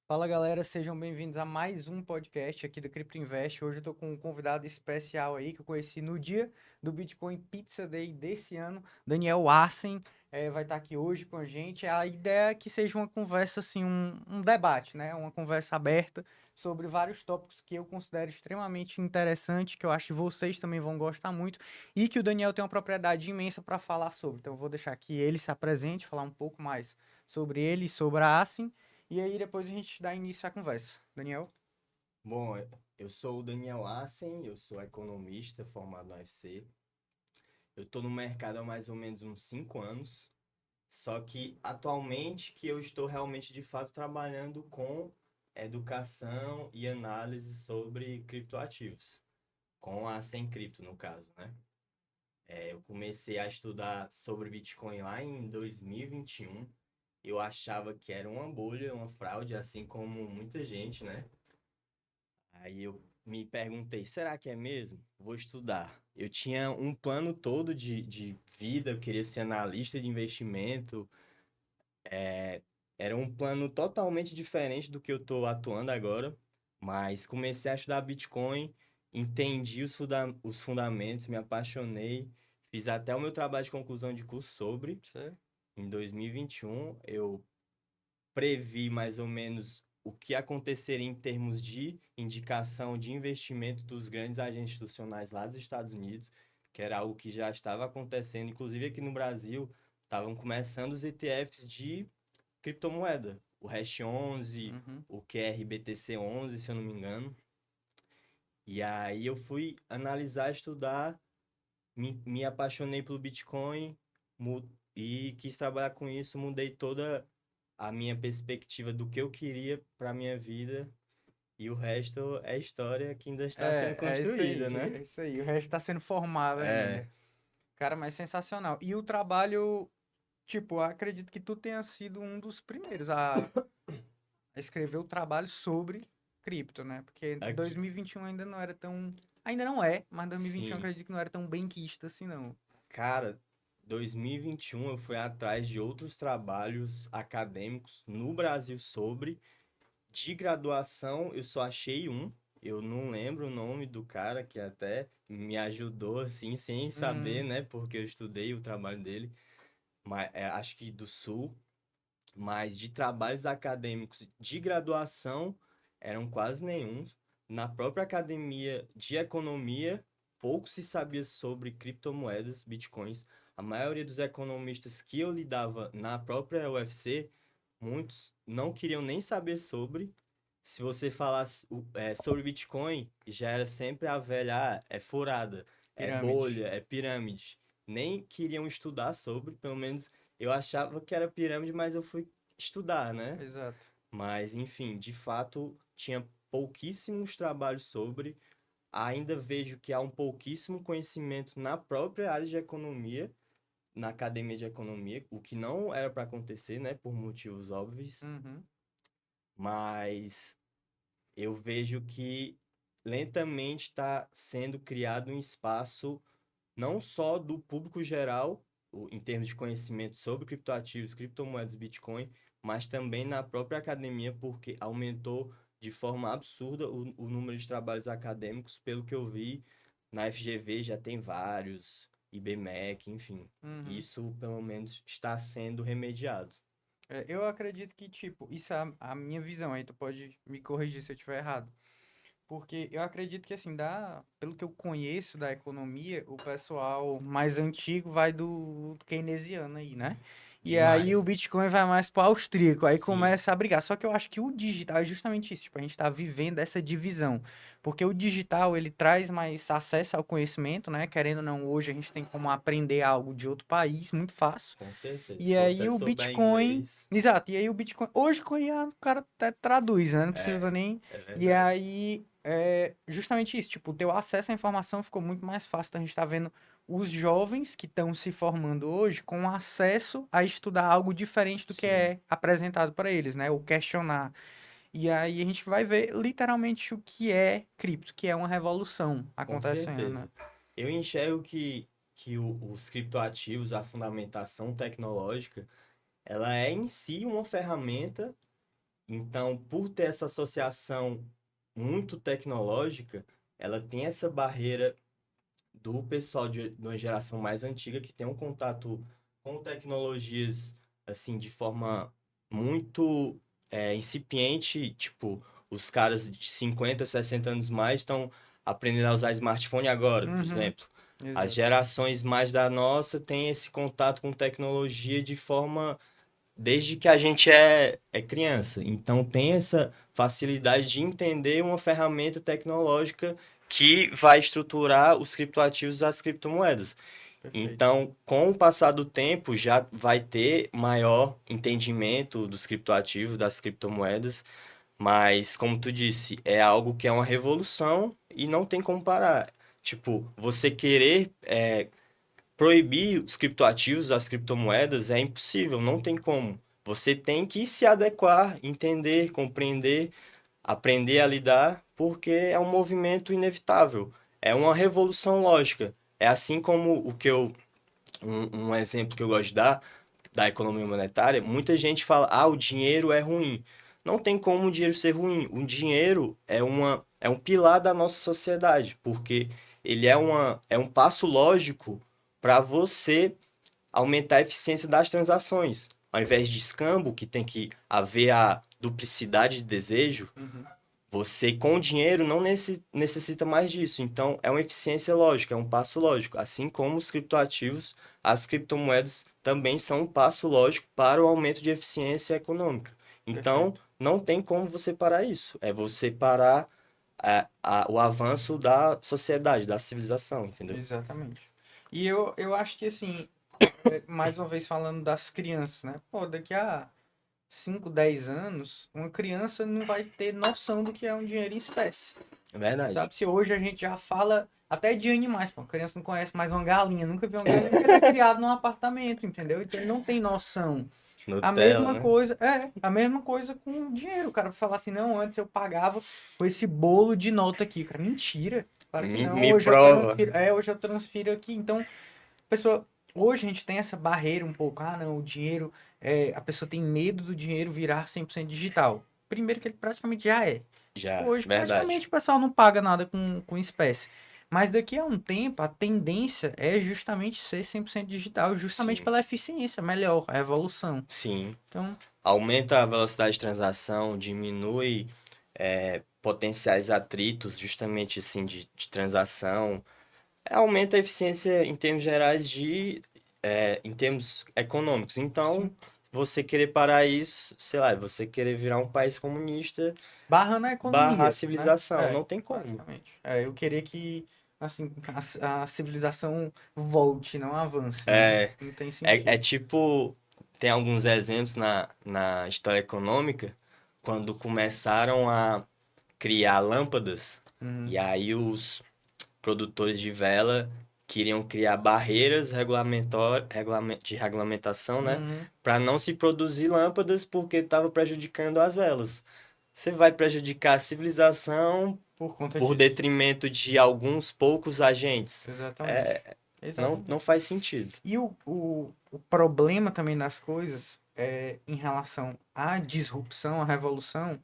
Fala galera, sejam bem-vindos a mais um podcast aqui do Crypto Invest. Hoje eu tô com um convidado especial aí que eu conheci no dia do Bitcoin Pizza Day desse ano, Daniel Assen, vai estar aqui hoje com a gente. A ideia é que seja uma conversa, assim, um debate, né? Uma conversa aberta sobre vários tópicos que eu considero extremamente interessantes, que eu acho que vocês também vão gostar muito e que o Daniel tem uma propriedade imensa para falar sobre. Então eu vou deixar que ele se apresente, falar um pouco mais sobre ele e sobre a Assen. E aí depois a gente dá início à conversa. Daniel? Bom, eu sou o Daniel Assen, eu sou economista formado na UFC. Eu estou no mercado há mais ou menos uns 5 anos, só que atualmente que eu estou realmente de fato trabalhando com educação e análise sobre criptoativos, com a Sem Cripto no caso, né? Eu comecei a estudar sobre Bitcoin lá em 2021. Eu achava que era uma bolha, uma fraude, assim como muita gente, né? Aí eu me perguntei, será que é mesmo? Vou estudar. Eu tinha um plano todo de vida, eu queria ser analista de investimento. Era um plano totalmente diferente do que eu estou atuando agora, mas comecei a estudar Bitcoin, entendi os fundamentos, me apaixonei, fiz até o meu trabalho de conclusão de curso sobre. Você? Em 2021, eu previ mais ou menos o que aconteceria em termos de indicação de investimento dos grandes agentes institucionais lá dos Estados Unidos, que era algo que já estava acontecendo, inclusive aqui no Brasil, estavam começando os ETFs de criptomoeda, o Hash 11, Uhum. o QRBTC 11, se eu não me engano. E aí eu fui analisar, estudar, me apaixonei pelo Bitcoin e quis trabalhar com isso, mudei toda a minha perspectiva do que eu queria para minha vida e o resto é história que ainda está sendo É isso construída, aí, né? é isso aí. O resto está sendo formado É, ainda. Cara, mas sensacional. E o trabalho, tipo, eu acredito que tu tenha sido um dos primeiros a escrever o trabalho sobre cripto, né? Porque aqui, 2021 ainda não era tão. Ainda não é, mas 2021 eu sim. acredito que não era tão bem quisto assim, não. Cara, 2021 eu fui atrás de outros trabalhos acadêmicos no Brasil sobre. De graduação, eu só achei um. Eu não lembro o nome do cara que até me ajudou assim, sem saber, Hum, né? Porque eu estudei o trabalho dele, mas acho que do Sul. Mas de trabalhos acadêmicos de graduação eram quase nenhum. Na própria academia de economia, pouco se sabia sobre criptomoedas, bitcoins. A maioria dos economistas que eu lidava na própria UFC, muitos não queriam nem saber sobre. Se você falasse sobre Bitcoin, já era sempre a velha, é furada, é pirâmide. bolha, é pirâmide. Nem queriam estudar sobre, pelo menos eu achava que era pirâmide, mas eu fui estudar, né? Exato. Mas, enfim, de fato, tinha pouquíssimos trabalhos sobre. Ainda vejo que há um pouquíssimo conhecimento na própria área de economia, na academia de economia, o que não era para acontecer, né? Por motivos óbvios. Uhum. Mas eu vejo que lentamente está sendo criado um espaço não só do público geral, em termos de conhecimento sobre criptoativos, criptomoedas, Bitcoin, mas também na própria academia, porque aumentou de forma absurda o número de trabalhos acadêmicos. Pelo que eu vi, na FGV já tem vários, IBMEC, enfim. Uhum. Isso, pelo menos, está sendo remediado. Eu acredito que, tipo, isso é a minha visão aí, tu pode me corrigir se eu estiver errado. Porque eu acredito que, assim, pelo que eu conheço da economia, o pessoal mais antigo vai do keynesiano aí, né? E aí o Demais. Bitcoin vai mais para austríaco, aí Sim, começa a brigar. Só que eu acho que o digital é justamente isso, tipo, a gente tá vivendo essa divisão. Porque o digital, ele traz mais acesso ao conhecimento, né? Querendo ou não, hoje a gente tem como aprender algo de outro país, muito fácil. com certeza. E Se aí você o souber Bitcoin. inglês, Exato, e aí o Bitcoin. Hoje com a IA, o cara até traduz, né? Não precisa é, nem. é E verdade. aí, justamente isso, tipo, o teu acesso à informação ficou muito mais fácil. Então a gente tá vendo os jovens que estão se formando hoje com acesso a estudar algo diferente do que Sim, é apresentado para eles, né? O questionar. E aí a gente vai ver literalmente o que é cripto, que é uma revolução com acontecendo, né? certeza. Eu enxergo que os criptoativos, a fundamentação tecnológica, ela é em si uma ferramenta Então, por ter essa associação muito tecnológica, ela tem essa barreira do pessoal de uma geração mais antiga que tem um contato com tecnologias assim de forma muito incipiente, tipo, os caras de 50, 60 anos mais estão aprendendo a usar smartphone agora, por Uhum, exemplo. As exato. gerações mais da nossa têm esse contato com tecnologia de forma desde que a gente é criança. Então, tem essa facilidade de entender uma ferramenta tecnológica que vai estruturar os criptoativos das criptomoedas. Perfeito. Então, com o passar do tempo, já vai ter maior entendimento dos criptoativos, das criptomoedas, mas, como tu disse, é algo que é uma revolução e não tem como parar. Tipo, você querer proibir os criptoativos, as criptomoedas, é impossível, não tem como. Você tem que se adequar, entender, compreender, aprender a lidar, porque é um movimento inevitável. É uma revolução lógica. É assim como um exemplo que eu gosto de dar da economia monetária, muita gente fala, o dinheiro é ruim. Não tem como o dinheiro ser ruim. O dinheiro é um pilar da nossa sociedade, porque ele é um passo lógico para você aumentar a eficiência das transações. Ao invés de escambo, que tem que haver a duplicidade de desejo, Uhum. você com o dinheiro não necessita mais disso. Então, é uma eficiência lógica, é um passo lógico. Assim como os criptoativos, as criptomoedas também são um passo lógico para o aumento de eficiência econômica. Então, Perfeito. não tem como você parar isso. É você parar o avanço da sociedade, da civilização, entendeu? Exatamente. E eu acho que, assim, mais uma vez falando das crianças, né? Pô, daqui a 5 10 anos, uma criança não vai ter noção do que é um dinheiro em espécie. É verdade. Sabe? Se hoje a gente já fala até de animais, pô, a criança não conhece mais uma galinha, nunca viu uma galinha, porque ele é criado num apartamento, entendeu? Então ele não tem noção. A Nutella, mesma né? coisa, a mesma coisa com dinheiro. O cara falar assim, não, antes eu pagava com esse bolo de nota aqui. Cara, mentira. Claro que não. Me prova. Hoje eu transfiro aqui. Então, pessoa, hoje a gente tem essa barreira um pouco. Ah, não, o dinheiro, a pessoa tem medo do dinheiro virar 100% digital. Primeiro que ele praticamente já é. Já, Hoje, verdade. praticamente, o pessoal não paga nada com espécie. Mas daqui a um tempo, a tendência é justamente ser 100% digital, justamente Sim, pela eficiência melhor, a evolução. sim. Então, Aumenta a velocidade de transação, diminui potenciais atritos, justamente assim, de transação. Aumenta a eficiência em termos gerais em termos econômicos. Então, sim, você querer parar isso, sei lá, você querer virar um país comunista, barra na barra a economia, né? civilização, não tem como. Basicamente. Eu queria que, assim, a civilização volte, não avance, né? É, Não tem é sentido. tipo, tem alguns exemplos na história econômica, quando começaram a criar lâmpadas, Uhum, e aí os produtores de vela queriam criar barreiras de regulamentação, né, uhum, para não se produzir lâmpadas porque estava prejudicando as velas. Você vai prejudicar a civilização por conta por disso. detrimento de alguns poucos agentes. Exatamente. É, não Exatamente. faz sentido. E o problema também das coisas em relação à disrupção, à revolução,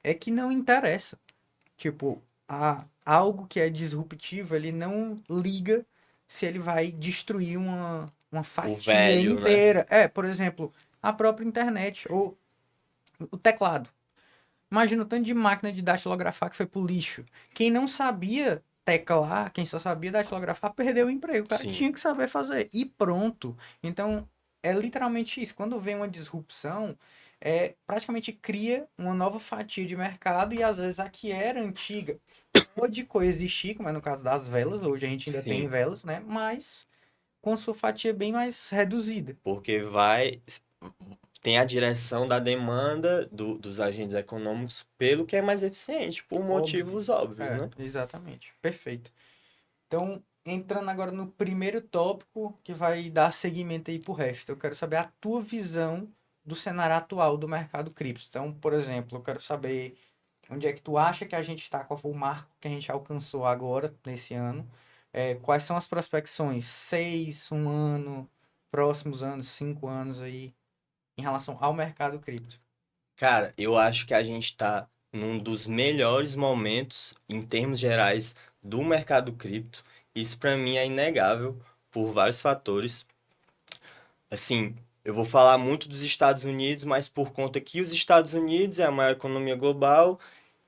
é que não interessa. Tipo, algo que é disruptivo, ele não liga se ele vai destruir uma O fatia velho, né? inteira. Por exemplo, a própria internet ou o teclado. Imagina o tanto de máquina de datilografar que foi pro lixo. Quem não sabia teclar, quem só sabia datilografar, perdeu o emprego. O cara Sim. tinha que saber fazer. E pronto. Então, é literalmente isso. Quando vem uma disrupção, praticamente cria uma nova fatia de mercado e às vezes a que era antiga pode coexistir, como é no caso das velas. Hoje a gente ainda tem Sim. velas, né? Mas com sua fatia bem mais reduzida. Porque tem a direção da demanda dos agentes econômicos pelo que é mais eficiente, por Óbvio. motivos óbvios, né? Exatamente. Perfeito. Então, entrando agora no primeiro tópico que vai dar seguimento aí pro resto, eu quero saber a tua visão do cenário atual do mercado cripto. Então, por exemplo, eu quero saber onde é que tu acha que a gente está, qual foi o marco que a gente alcançou agora, nesse ano, quais são as prospecções, 6, um ano, próximos anos, 5 anos aí, em relação ao mercado cripto. Cara, eu acho que a gente tá num dos melhores momentos, em termos gerais, do mercado cripto. Isso para mim é inegável por vários fatores. Assim, eu vou falar muito dos Estados Unidos, mas por conta que os Estados Unidos é a maior economia global,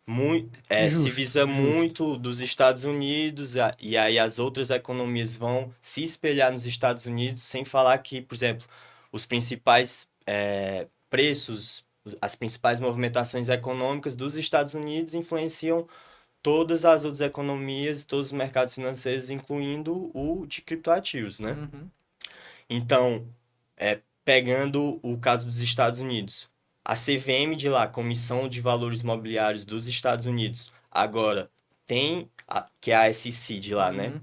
se Justo, visa justo. muito dos Estados Unidos, e aí as outras economias vão se espelhar nos Estados Unidos, sem falar que, por exemplo, os principais preços, as principais movimentações econômicas dos Estados Unidos influenciam todas as outras economias, todos os mercados financeiros, incluindo o de criptoativos, né? Uhum. Então, pegando o caso dos Estados Unidos, a CVM de lá, Comissão de Valores Mobiliários dos Estados Unidos, agora que é a SEC de lá, né? Uhum.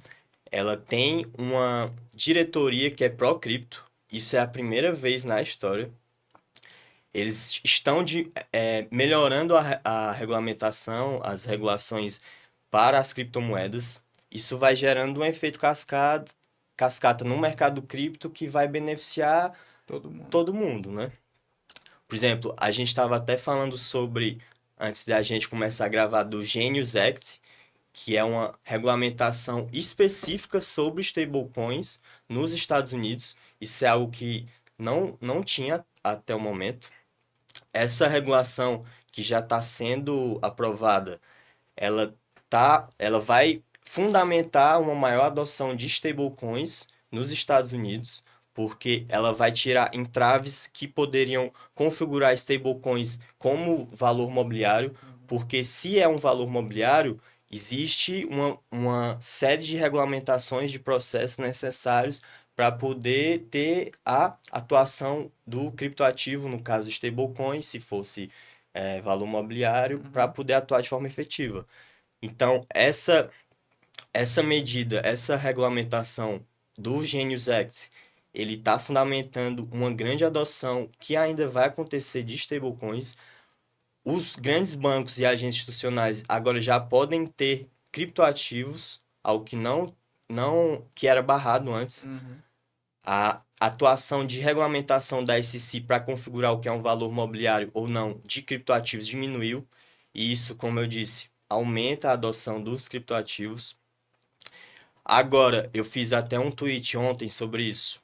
Ela tem uma diretoria que é pró-cripto. Isso é a primeira vez na história. Eles estão melhorando a regulamentação, as regulações para as criptomoedas. Isso vai gerando um efeito cascata no mercado cripto que vai beneficiar Todo mundo. todo mundo, né? Por exemplo, a gente estava até falando sobre, antes da gente começar a gravar, do Genius Act, que é uma regulamentação específica sobre stablecoins nos Estados Unidos. Isso é algo que não tinha até o momento. Essa regulação que já está sendo aprovada, ela vai fundamentar uma maior adoção de stablecoins nos Estados Unidos, porque ela vai tirar entraves que poderiam configurar stablecoins como valor mobiliário, porque se é um valor mobiliário, existe uma série de regulamentações de processos necessários para poder ter a atuação do criptoativo, no caso stablecoin, se fosse valor mobiliário, para Uhum. poder atuar de forma efetiva. Então, essa medida, essa regulamentação do Genius Act, ele está fundamentando uma grande adoção que ainda vai acontecer de stablecoins. Os grandes bancos e agentes institucionais agora já podem ter criptoativos, algo que era barrado antes. Uhum. A atuação de regulamentação da SEC para configurar o que é um valor mobiliário ou não de criptoativos diminuiu, e isso, como eu disse, aumenta a adoção dos criptoativos. Agora, eu fiz até um tweet ontem sobre isso,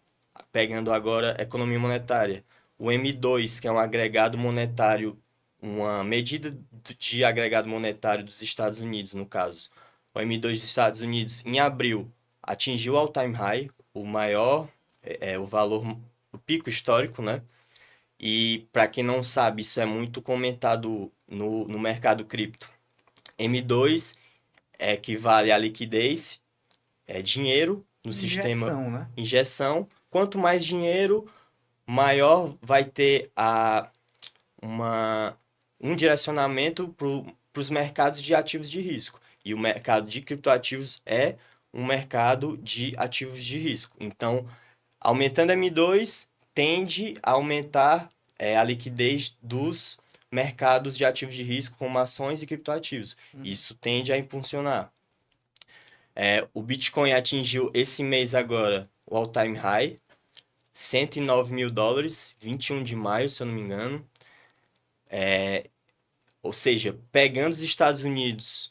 pegando agora economia monetária. O M2, que é um agregado monetário, uma medida de agregado monetário dos Estados Unidos, no caso. O M2 dos Estados Unidos, em abril, atingiu o all-time high, o maior, o valor, o pico histórico, né? E para quem não sabe, isso é muito comentado no mercado cripto. M2 equivale à liquidez, dinheiro no sistema, Injeção, né? injeção. Quanto mais dinheiro, maior vai ter uma, um direcionamento para os mercados de ativos de risco. E o mercado de criptoativos é um mercado de ativos de risco. Então, aumentando M2, tende a aumentar a liquidez dos mercados de ativos de risco, como ações e criptoativos. Uhum. Isso tende a impulsionar. O Bitcoin atingiu esse mês agora o all-time high, US$ 109.000, 21 de maio, se eu não me engano. Ou seja, pegando os Estados Unidos,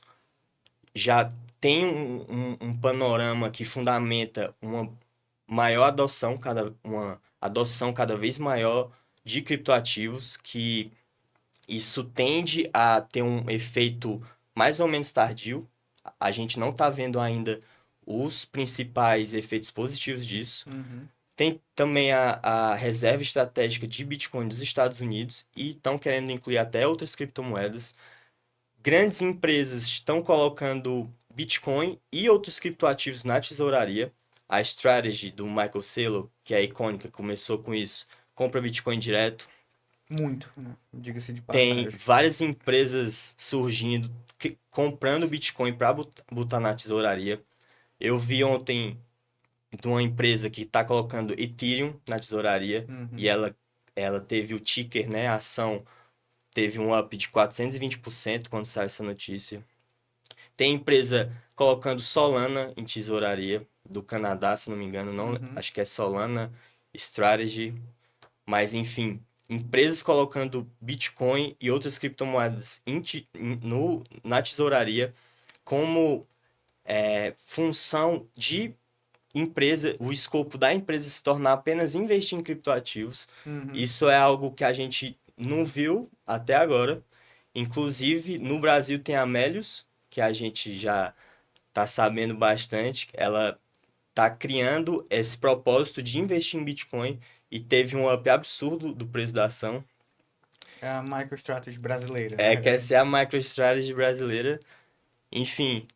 já tem um panorama que fundamenta uma maior adoção, uma adoção cada vez maior de criptoativos, que isso tende a ter um efeito mais ou menos tardio. A gente não está vendo ainda os principais efeitos positivos disso. Uhum. Tem também a reserva estratégica de Bitcoin dos Estados Unidos e estão querendo incluir até outras criptomoedas. Grandes empresas estão colocando Bitcoin e outros criptoativos na tesouraria. A Strategy do Michael Saylor, que é icônica, começou com isso, compra Bitcoin direto. Muito, né? Diga-se de Tem passagem. várias empresas surgindo, comprando Bitcoin para botar na tesouraria. Eu vi ontem de uma empresa que está colocando Ethereum na tesouraria e Uhum. ela teve o ticker, né, a ação, teve um up de 420% quando saiu essa notícia. Tem empresa colocando Solana em tesouraria do Canadá, se não me engano, não, Uhum. acho que é Solana Strategy, mas enfim, empresas colocando Bitcoin e outras criptomoedas na tesouraria como função de empresa, o escopo da empresa se tornar apenas investir em criptoativos. Uhum. Isso é algo que a gente não viu até agora. Inclusive, no Brasil tem a Melius, que a gente já está sabendo bastante. Ela está criando esse propósito de investir em Bitcoin e teve um up absurdo do preço da ação. É a MicroStrategy brasileira, né? Quer ser a MicroStrategy brasileira. Enfim,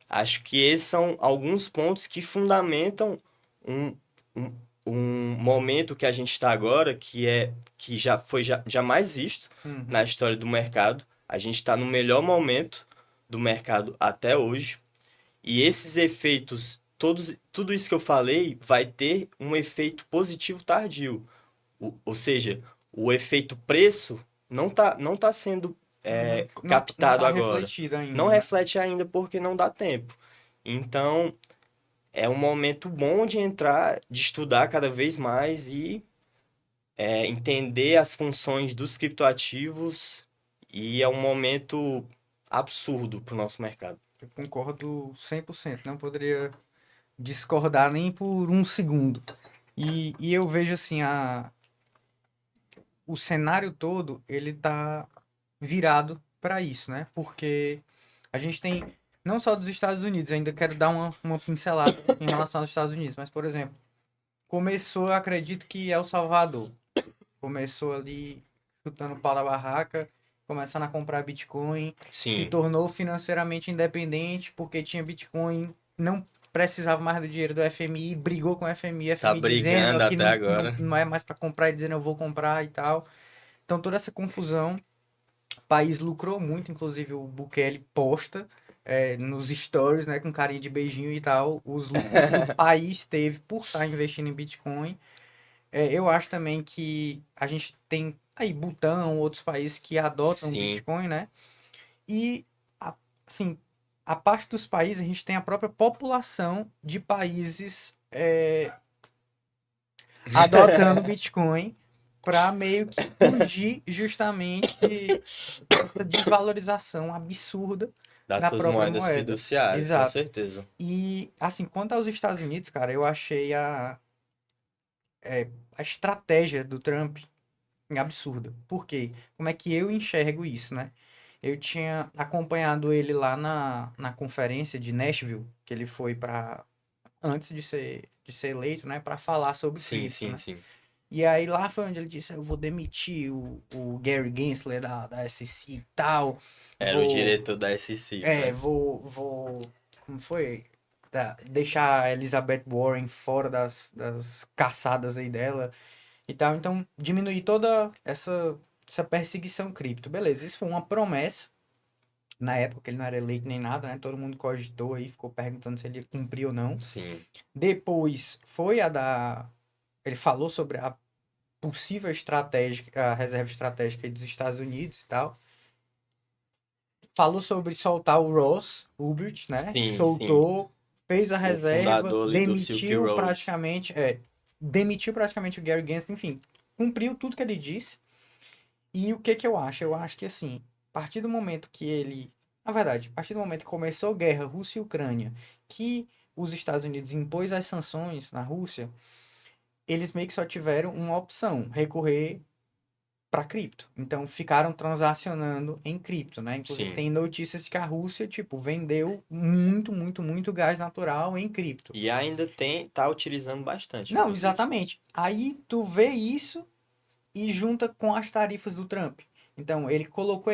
acho que esses são alguns pontos que fundamentam um, um, um momento que a gente está agora, que já foi jamais visto na Uhum. história do mercado. A gente está no melhor momento do mercado até hoje. E esses efeitos, tudo isso que eu falei, vai ter um efeito positivo tardio. Ou seja, o efeito preço não tá sendo Uhum. Não captado tá agora. refletido Não ainda, né? reflete ainda porque não dá tempo. Então, é um momento bom de entrar, de estudar cada vez mais e entender as funções dos criptoativos. E é um momento absurdo para o nosso mercado. Eu concordo 100%. Não poderia discordar nem por um segundo. E eu vejo assim, o cenário todo, ele tá virado para isso, né? Porque a gente tem, não só dos Estados Unidos, ainda quero dar uma pincelada em relação aos Estados Unidos, mas, por exemplo, começou, eu acredito que El Salvador. Começou ali chutando o pau da barraca, começando a comprar Bitcoin, se Sim, tornou financeiramente independente porque tinha Bitcoin, não precisava mais do dinheiro do FMI, brigou com o FMI, tá FMI dizendo brigando que até não, agora. não é mais para comprar e dizendo eu vou comprar e tal. Então toda essa confusão, o país lucrou muito, inclusive o Bukele posta nos stories, né, com carinha de beijinho e tal, os lucros que o país teve por estar investindo em Bitcoin. Eu acho também que a gente tem aí Butão, outros países que adotam o Sim. Bitcoin, né? E, assim, a parte dos países, a gente tem a própria população de países adotando o Bitcoin para meio que fugir justamente dessa desvalorização absurda Das da suas própria moedas moeda. fiduciárias, com Exato. certeza. E, assim, quanto aos Estados Unidos, cara, eu achei a estratégia do Trump absurda. Por quê? Como é que eu enxergo isso, né? Eu tinha acompanhado ele lá na conferência de Nashville, que ele foi para antes de ser eleito, né, para falar sobre Sim, cripto, sim, né? sim. E aí lá foi onde ele disse, eu vou demitir o Gary Gensler da SEC e tal, Era o vou, diretor da SEC, né? como foi? Deixar a Elizabeth Warren fora das caçadas aí dela e tal. Então, diminuir toda essa perseguição cripto. Beleza, isso foi uma promessa. Na época ele não era eleito nem nada, né? Todo mundo cogitou aí, ficou perguntando se ele ia cumprir ou não. Sim. Depois foi ele falou sobre a possível estratégia, a reserva estratégica aí dos Estados Unidos e tal. Falou sobre soltar o Ross Ulbricht, né? Sim, sim. Soltou, fez a O reserva, fundador ali do Silk Road. demitiu praticamente o Gary Gensler, enfim, cumpriu tudo que ele disse. E o que que eu acho? Eu acho que assim, a partir do momento que ele, na verdade, a partir do momento que começou a guerra Rússia e Ucrânia, que os Estados Unidos impôs as sanções na Rússia, eles meio que só tiveram uma opção, recorrer para cripto. Então ficaram transacionando em cripto, né? Inclusive Sim. tem notícias que a Rússia, tipo, vendeu muito, muito, muito gás natural em cripto. E ainda tá utilizando bastante, Não, inclusive. exatamente. Aí tu vê isso e junta com as tarifas do Trump. Então, ele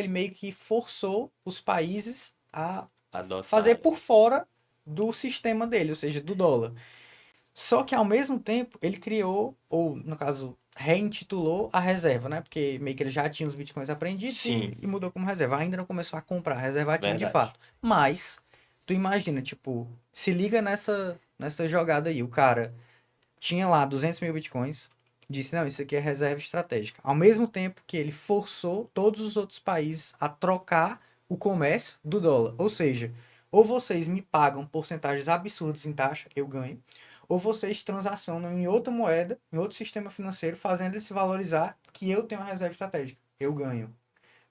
meio que forçou os países a fazer Adotarem. por fora do sistema dele, ou seja, do dólar. Só que ao mesmo tempo, ele criou, ou no caso, reintitulou a reserva, né? Porque meio que ele já tinha os bitcoins apreendidos Sim, e mudou como reserva. Ainda não começou a comprar, a reserva tinha de verdade. fato. Mas, tu imagina, tipo, se liga nessa jogada aí. O cara tinha lá 200 mil bitcoins, disse, não, isso aqui é reserva estratégica. Ao mesmo tempo que ele forçou todos os outros países a trocar o comércio do dólar. Ou seja, ou vocês me pagam porcentagens absurdas em taxa, eu ganho, ou vocês transacionam em outra moeda, em outro sistema financeiro, fazendo ele se valorizar, que eu tenho uma reserva estratégica. Eu ganho.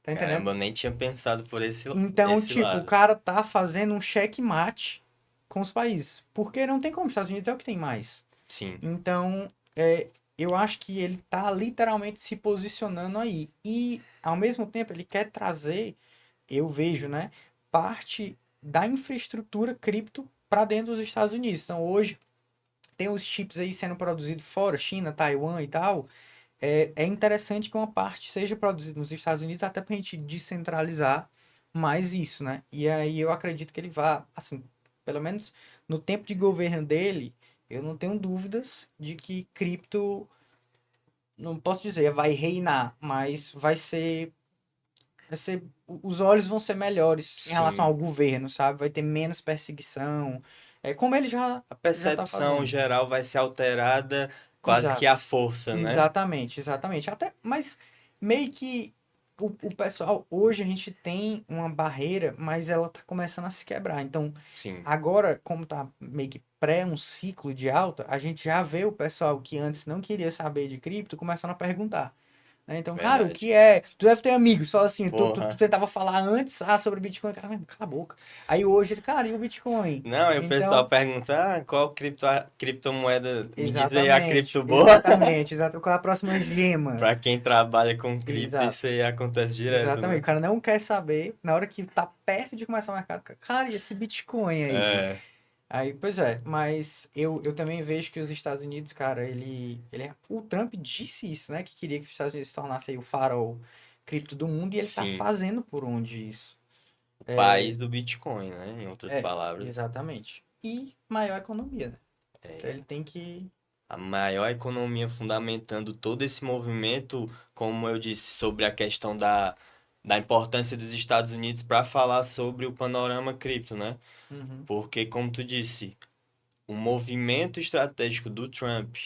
Tá entendendo? Caramba, eu nem tinha pensado por Então, esse tipo, o lado. cara tá fazendo um checkmate com os países. Porque não tem como, os Estados Unidos é o que tem mais. Sim, Então, eu acho que ele tá literalmente se posicionando aí. E, ao mesmo tempo, ele quer trazer, eu vejo, né, parte da infraestrutura cripto para dentro dos Estados Unidos. Então, hoje, tem os chips aí sendo produzidos fora, China, Taiwan e tal. É interessante que uma parte seja produzida nos Estados Unidos, até para a gente descentralizar mais isso, né? E aí eu acredito que ele vá, assim, pelo menos no tempo de governo dele, eu não tenho dúvidas de que cripto, não posso dizer, vai reinar, mas os olhos vão ser melhores em relação sim. ao governo, sabe? Vai ter menos perseguição, como ele A já tá percepção fazendo. geral vai ser alterada quase que Exato. à força, né? Exatamente, exatamente. Até, mas meio que o pessoal, hoje a gente tem uma barreira, mas ela tá começando a se quebrar. Então, Sim, agora, como tá meio que pré um ciclo de alta, a gente já vê o pessoal que antes não queria saber de cripto começando a perguntar, né? Então, cara, o verdade. que é? Tu deve ter amigos, fala assim, tu Porra. tentava falar antes, sobre Bitcoin, cara, cala a boca. Aí hoje ele, cara, e o Bitcoin? Não, e o pessoal Então, pergunta, qual criptomoeda, me diz aí a exatamente, cripto boa. exatamente, exato. Qual é a próxima gema? Pra quem trabalha com cripto, Exato. isso aí acontece direto, Exatamente. O né? cara não quer saber, na hora que tá perto de começar o mercado, cara, e esse Bitcoin aí? É, Aí, pois é, mas eu também vejo que os Estados Unidos, cara, o Trump disse isso, né? Que queria que os Estados Unidos se tornasse aí o farol cripto do mundo e ele tá sim, fazendo por onde isso. o país do Bitcoin, né? Em outras É, palavras. exatamente. E maior economia, né? Então É, ele tem que. a maior economia fundamentando todo esse movimento, como eu disse, sobre a questão da importância dos Estados Unidos para falar sobre o panorama cripto, né? Uhum, Porque, como tu disse, o movimento estratégico do Trump,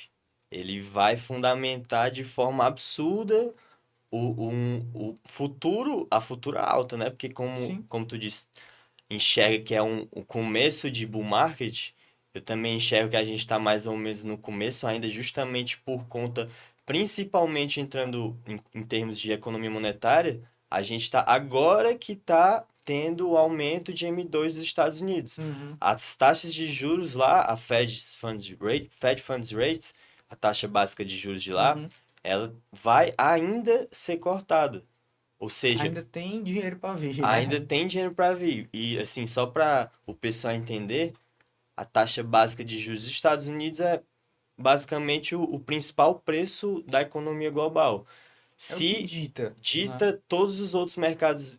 ele vai fundamentar de forma absurda o futuro, a futura alta, né? Porque sim. como tu disse, enxerga que é o começo de bull market, eu também enxergo que a gente está mais ou menos no começo ainda, justamente por conta, principalmente entrando em termos de economia monetária, a gente está agora que está tendo o aumento de M2 dos Estados Unidos. Uhum, As taxas de juros lá, a Fed Funds Rate, a taxa básica de juros de lá, uhum. ela vai ainda ser cortada. Ou seja, Ainda tem dinheiro pra vir, ainda né? tem dinheiro para vir. E assim, só para o pessoal entender, a taxa básica de juros dos Estados Unidos é basicamente o principal preço da economia global. É o que Se dita, né? dita todos os outros mercados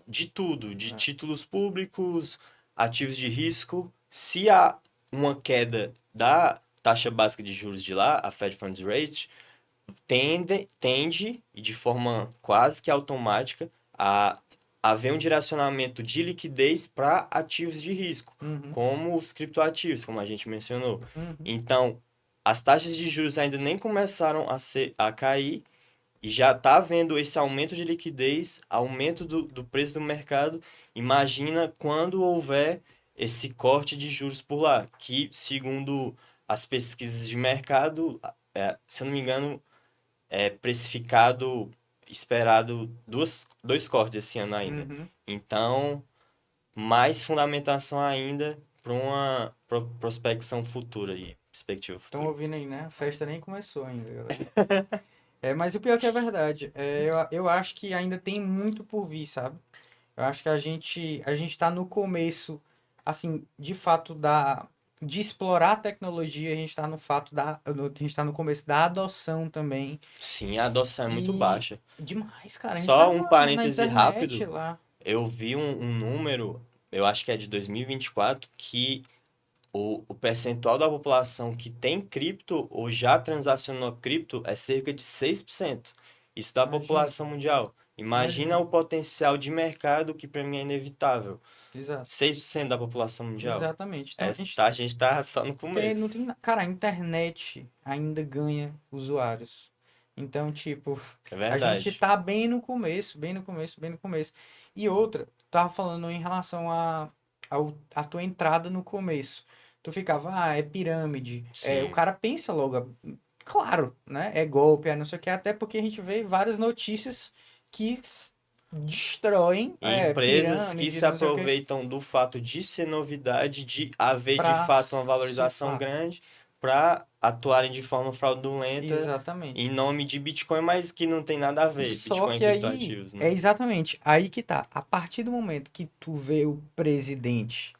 de tudo, de É. títulos públicos, ativos de risco, se há uma queda da taxa básica de juros de lá, a Fed Funds Rate, tende, e de forma quase que automática, a haver um direcionamento de liquidez para ativos de risco, Uhum, como os criptoativos, como a gente mencionou. uhum. Então, as taxas de juros ainda nem começaram a cair e já está havendo esse aumento de liquidez, aumento do preço do mercado. Imagina quando houver esse corte de juros por lá, que, segundo as pesquisas de mercado, se eu não me engano, é precificado, esperado dois cortes esse ano ainda. Uhum. Então, mais fundamentação ainda para uma prospecção futura e perspectiva Estão futura. ouvindo aí, né? A festa nem começou ainda, galera. Mas o pior que é verdade. Eu acho que ainda tem muito por vir, sabe? Eu acho que a gente tá no começo, assim, de fato, de explorar a tecnologia, a gente tá no fato a gente tá no começo da adoção também. Sim, a adoção é muito E baixa. demais, cara. A gente tá Só um na parêntese internet rápido, lá. eu vi um número, eu acho que é de 2024, que o percentual da população que tem cripto ou já transacionou cripto é cerca de 6%. Isso da Imagina, população mundial. Imagina imagina. o potencial de mercado que para mim é inevitável. Exato. 6% da população mundial. Exatamente. Então, A gente tá só no não tem, começo. cara, a internet ainda ganha usuários. Então, tipo, É a gente verdade. tá bem no começo, bem no começo, bem no começo. E outra, tava falando em relação a tua entrada no começo. tu ficava, é pirâmide. O Sim. cara pensa logo, claro, né? É golpe, é não sei o que, até porque a gente vê várias notícias que destroem, E empresas que pirâmide, se não sei o que, aproveitam do fato de ser novidade, de haver de pra fato uma valorização surfar. grande, para atuarem de forma fraudulenta em Exatamente. nome de Bitcoin, mas que não tem nada a ver, Só Bitcoin e que aí, criptoativos, é né? exatamente, aí que tá. A partir do momento que tu vê o presidente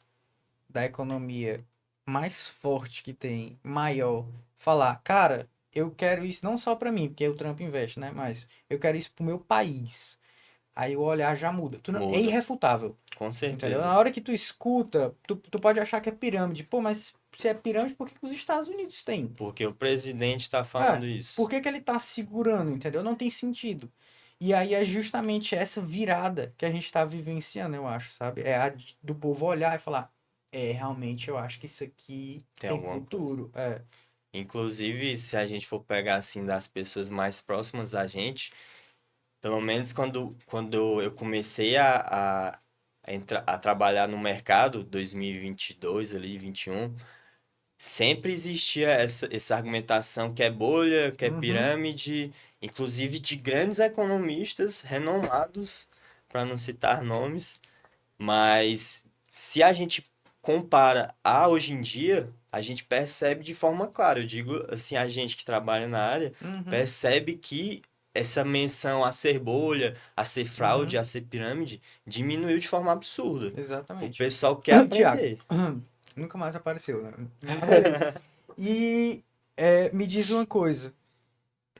da economia mais forte que tem, maior, falar, cara, eu quero isso não só pra mim, porque o Trump investe, né? Mas eu quero isso pro meu país. Aí o olhar já muda. É Muda, irrefutável, com entendeu? certeza. Na hora que tu escuta, tu pode achar que é pirâmide. Pô, mas se é pirâmide, por que que os Estados Unidos têm? Porque o presidente está É, falando isso. por que que ele tá segurando, entendeu? Não tem sentido. E aí é justamente essa virada que a gente tá vivenciando, eu acho, sabe? Do povo olhar e falar, realmente eu acho que isso aqui Tem tem alguma coisa. futuro. Inclusive, se a gente for pegar assim das pessoas mais próximas a gente, pelo menos quando eu comecei a trabalhar no mercado, 2022 ali, 21, sempre existia essa argumentação que é bolha, que é Uhum, pirâmide, inclusive de grandes economistas renomados, para não citar nomes, mas se a gente compara a hoje em dia, a gente percebe de forma clara. Eu digo assim, a gente que trabalha na área uhum, percebe que essa menção a ser bolha, a ser fraude, uhum, a ser pirâmide, diminuiu de forma absurda. O exatamente. pessoal quer Tiago, aprender. nunca mais apareceu, né? Mas é isso. E me diz uma coisa.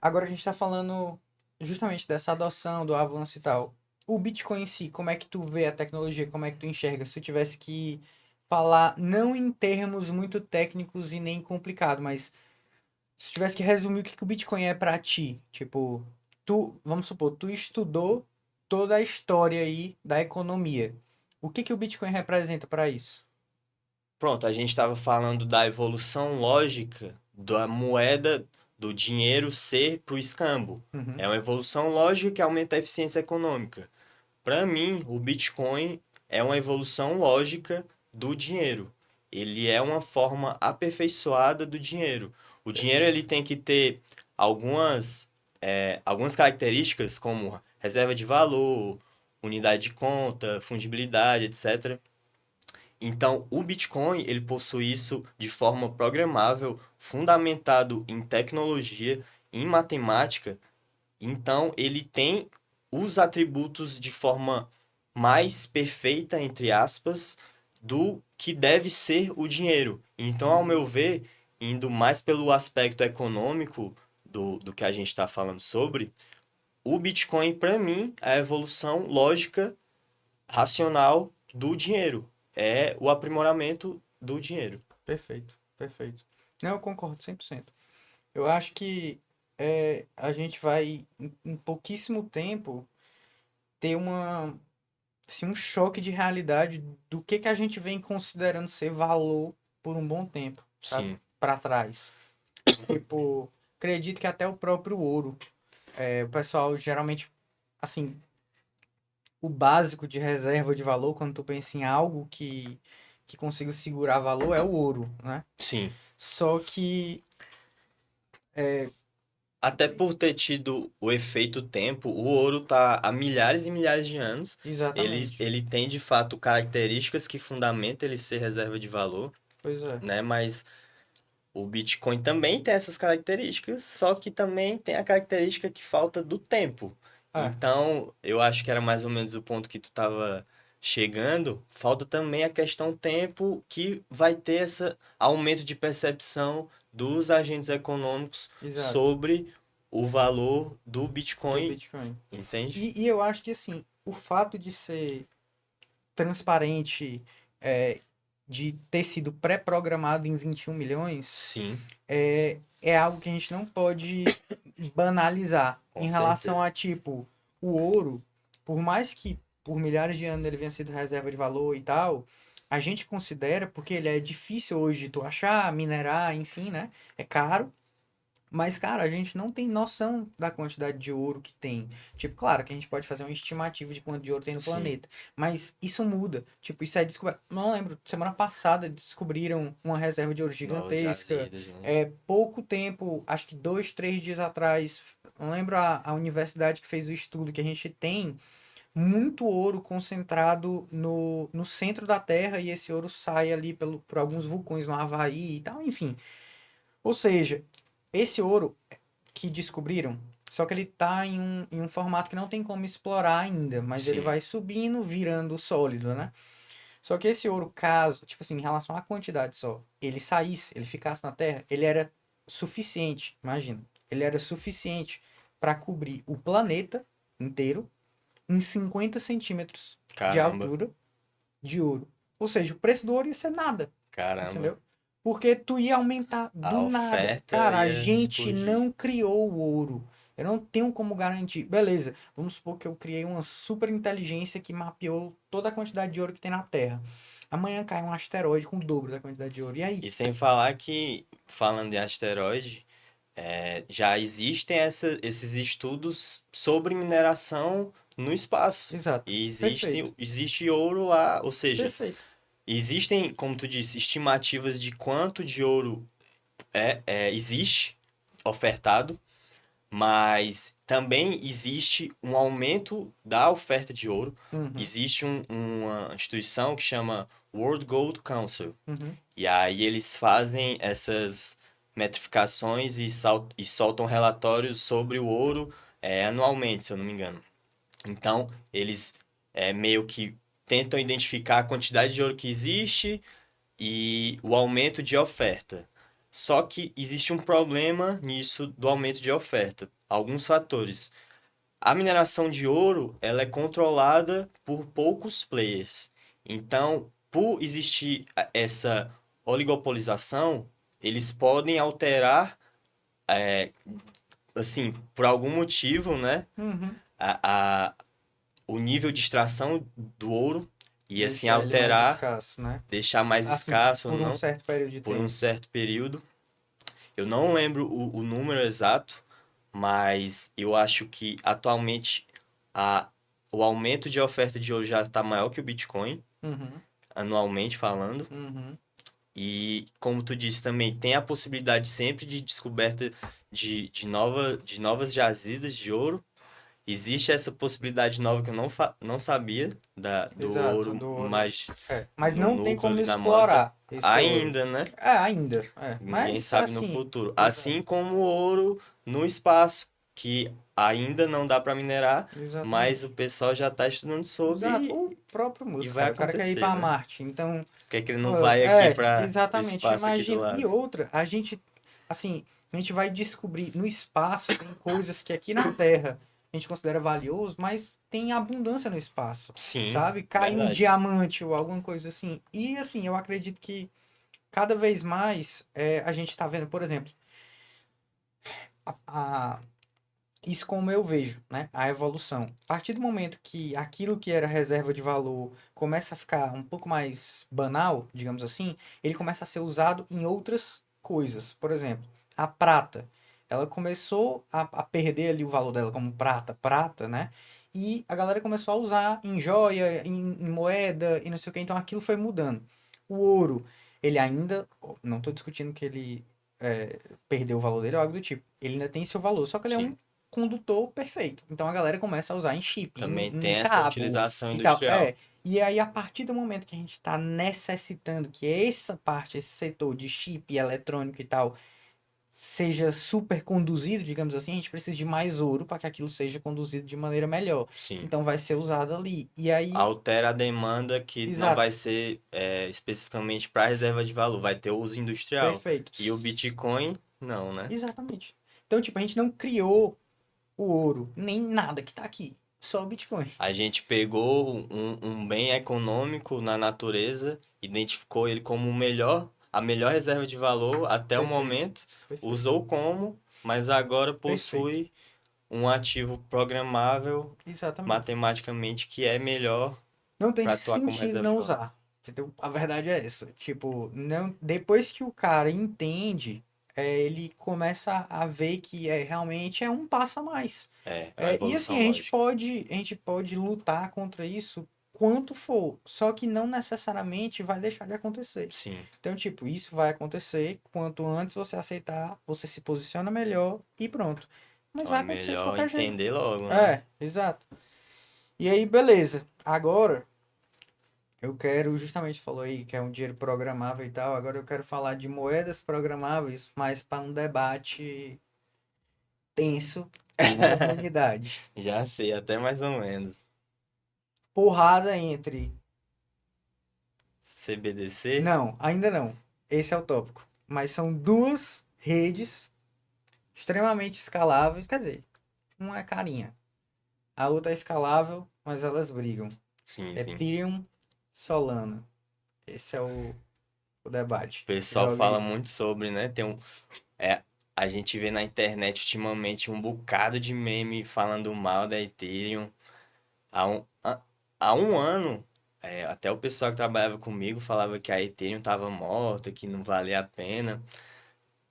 Agora a gente tá falando justamente dessa adoção, do avanço e tal. O Bitcoin em si, como é que tu vê a tecnologia? Como é que tu enxerga? Se tu tivesse que falar, não em termos muito técnicos e nem complicado, mas se tu tivesse que resumir o que que o Bitcoin é pra ti, tipo, vamos supor, tu estudou toda a história aí da economia. O que que o Bitcoin representa pra isso? Pronto, a gente estava falando da evolução lógica da moeda, do dinheiro ser para o escambo. Uhum. É uma evolução lógica que aumenta a eficiência econômica. Para mim, o Bitcoin é uma evolução lógica do dinheiro. Ele é uma forma aperfeiçoada do dinheiro. O dinheiro Perfeito. ele tem que ter algumas características como reserva de valor, unidade de conta, fungibilidade, etc. Então, o Bitcoin, ele possui isso de forma programável, fundamentado em tecnologia, em matemática. Então, ele tem os atributos de forma mais perfeita, entre aspas, do que deve ser o dinheiro. Então, ao Uhum. meu ver, indo mais pelo aspecto econômico do que a gente está falando sobre, o Bitcoin, para mim, é a evolução lógica racional do dinheiro. É o aprimoramento do dinheiro. Perfeito, perfeito. Não, eu concordo 100%. Eu acho que a gente vai, em pouquíssimo tempo, ter assim, um choque de realidade do que a gente vem considerando ser valor por um bom tempo, sabe? Sim, Para trás. Tipo, acredito que até o próprio ouro. O pessoal geralmente, assim, o básico de reserva de valor, quando tu pensa em algo que consiga segurar valor, é o ouro, né? sim. Só que. é, Até por ter tido o efeito tempo, o ouro tá há milhares e milhares de anos. Exatamente. Ele tem de fato características que fundamentam ele ser reserva de valor, Pois é. né? Mas o Bitcoin também tem essas características, só que também tem a característica que falta do tempo. É, Então, eu acho que era mais ou menos o ponto que tu estava chegando. Falta também a questão tempo, que vai ter esse aumento de percepção dos agentes econômicos exato. sobre o valor do Do Bitcoin, Bitcoin. entende? E eu acho que, assim, o fato de ser transparente, é, de ter sido pré-programado em 21 milhões, Sim, é algo que a gente não pode banalizar com em relação certeza. a, tipo, o ouro, por mais que por milhares de anos ele venha sido reserva de valor e tal, a gente considera, porque ele é difícil hoje de tu achar, minerar, enfim, né? É caro. Mas, cara, a gente não tem noção da quantidade de ouro que tem. Tipo, claro que a gente pode fazer uma estimativa de quanto de ouro tem no Sim. planeta. Mas isso muda. Tipo, isso é descoberto. Não lembro, semana passada descobriram uma reserva de ouro Novas gigantesca. jazidas, né? É, pouco tempo, acho que 2, 3 dias atrás, não lembro a universidade que fez o estudo que a gente tem muito ouro concentrado no centro da Terra e esse ouro sai ali por alguns vulcões no Havaí e tal, enfim. Ou seja, esse ouro que descobriram, só que ele tá em um formato que não tem como explorar ainda, mas ele Sim. vai subindo, virando sólido, né? Só que esse ouro, caso, tipo assim, em relação à quantidade só, ele saísse, ele ficasse na Terra, ele era suficiente, imagina, ele era suficiente para cobrir o planeta inteiro em 50 centímetros de Caramba, altura de ouro. Ou seja, o preço do ouro ia ser nada, caramba. entendeu? Porque tu ia aumentar do A nada. oferta Cara, a ia gente explodir. não criou o ouro. Eu não tenho como garantir. Beleza, vamos supor que eu criei uma super inteligência que mapeou toda a quantidade de ouro que tem na Terra. Amanhã cai um asteroide com o dobro da quantidade de ouro. E aí? E sem falar que, falando de asteroide, já existem esses estudos sobre mineração no espaço. Exato. E Perfeito. existe ouro lá, ou seja, Perfeito. existem, como tu disse, estimativas de quanto de ouro existe ofertado, mas também existe um aumento da oferta de ouro. Uhum, Existe uma instituição que chama World Gold Council. uhum, E aí eles fazem essas metrificações e soltam relatórios sobre o ouro anualmente, se eu não me engano. Então, eles meio que tentam identificar a quantidade de ouro que existe e o aumento de oferta. Só que existe um problema nisso do aumento de oferta. Alguns fatores. A mineração de ouro, ela é controlada por poucos players. Então, por existir essa oligopolização, eles podem alterar, assim, por algum motivo, né, uhum. a, a, o nível de extração do ouro e assim Deixar ele mais alterar, escasso, né? deixar mais Assim, escasso ou por um não, certo período de por um tempo. certo período. Eu não lembro o número exato, mas eu acho que atualmente a, o aumento de oferta de ouro já está maior que o Bitcoin, Uhum, anualmente falando. uhum. E como tu disse também, tem a possibilidade sempre de descoberta de novas jazidas de ouro. Existe essa possibilidade nova que eu não sabia do Exato, ouro do ouro. mais É, mas no não tem núcleo como ali na manta. explorar esse ouro. Ainda, né? É, ainda. É, Ninguém mas sabe no assim, futuro. exato, Assim como o ouro no espaço, que ainda não dá para minerar, mas o exatamente. pessoal já está estudando Exato. sobre O próprio e músico, vai cara. O cara quer ir acontecer, para né? Marte. Então, Por que que ele não pô, vai aqui para o exatamente. espaço aqui do Imagina. E lado? outra, assim, a gente vai descobrir no espaço tem coisas que aqui na Terra a gente considera valioso, mas tem abundância no espaço, Sim, sabe? Cai um verdade. diamante ou alguma coisa assim. E assim, eu acredito que cada vez mais a gente está vendo, por exemplo, a, a- isso como eu vejo, né? A evolução. A partir do momento que aquilo que era reserva de valor começa a ficar um pouco mais banal, digamos assim, ele começa a ser usado em outras coisas. Por exemplo, a prata. Ela começou a perder ali o valor dela como prata, né? E a galera começou a usar em joia, em moeda e não sei o que. Então aquilo foi mudando. O ouro, ele ainda. Não estou discutindo que ele perdeu o valor dele ou algo do tipo. Ele ainda tem seu valor, só que ele é um Sim. condutor perfeito. Então a galera começa a usar em chip, Também em tem essa cabo utilização e tal. industrial. E aí, a partir do momento que a gente está necessitando que essa parte, esse setor de chip eletrônico e tal, seja super conduzido, digamos assim, a gente precisa de mais ouro para que aquilo seja conduzido de maneira melhor. Sim. Então vai ser usado ali. E aí, Altera a demanda que não vai exato, ser especificamente para reserva de valor, vai ter uso industrial. perfeito. E o Bitcoin, não, né? Exatamente. Então, tipo, a gente não criou o ouro, nem nada que tá aqui. Só o Bitcoin. A gente pegou um bem econômico na natureza, identificou ele como a melhor reserva de valor até o Perfeito. momento, Perfeito. usou como, mas agora Perfeito. possui um ativo programável Exatamente. matematicamente que é melhor Não tem para atuar como sentido reserva de não valor. usar. Entendeu? A verdade é essa. Tipo, não, depois que o cara entende, ele começa a ver que realmente é um passo a mais. É uma E assim, evolução lógica. a gente pode lutar contra isso quanto for, só que não necessariamente vai deixar de acontecer. Sim. Então, tipo, isso vai acontecer, quanto antes você aceitar, você se posiciona melhor e pronto. Mas Então é vai acontecer de melhor qualquer jeito. entender logo, né? Exato. E aí, beleza. Agora, eu quero, justamente falou aí que é um dinheiro programável e tal, agora eu quero falar de moedas programáveis, mas para um debate tenso na comunidade. Já sei, até mais ou menos. Porrada entre. CBDC? Não, ainda não. Esse é o tópico. Mas são duas redes extremamente escaláveis. Quer dizer, uma é carinha. A outra é escalável, mas elas brigam. Sim, sim. Ethereum, Solana. Esse é o O debate. pessoal Joga fala aí. muito sobre, né? É, a gente vê na internet ultimamente um bocado de meme falando mal da Ethereum. Há um ano, até o pessoal que trabalhava comigo falava que a Ethereum estava morta, que não valia a pena.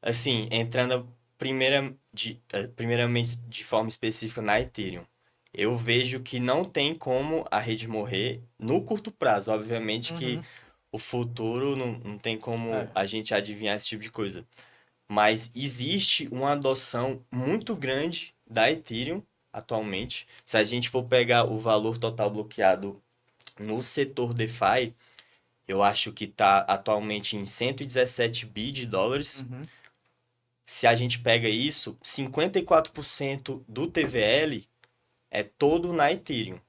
Assim, entrando primeiramente de forma específica na Ethereum. Eu vejo que não tem como a rede morrer no curto prazo. Obviamente que Uhum. o futuro não tem como É. a gente adivinhar esse tipo de coisa. Mas existe uma adoção muito grande da Ethereum atualmente. Se a gente for pegar o valor total bloqueado no setor DeFi, eu acho que está atualmente em 117 bi de dólares. Uhum. Se a gente pega isso, 54% do TVL é todo na Ethereum.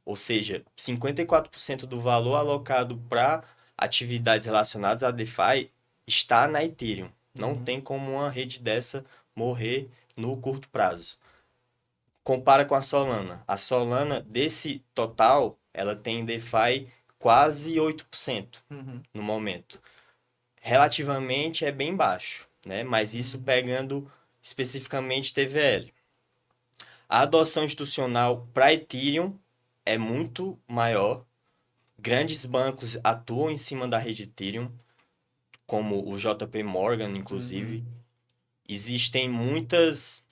Ou seja, 54% do valor alocado para atividades relacionadas a DeFi está na Ethereum. Não Uhum. tem como uma rede dessa morrer no curto prazo. Compara com a Solana. A Solana, desse total, ela tem DeFi quase 8% Uhum. no momento. Relativamente é bem baixo, né? Mas isso Uhum. pegando especificamente TVL. A adoção institucional para Ethereum é muito maior. Grandes bancos atuam em cima da rede Ethereum, como o JP Morgan, Uhum. inclusive. Existem muitos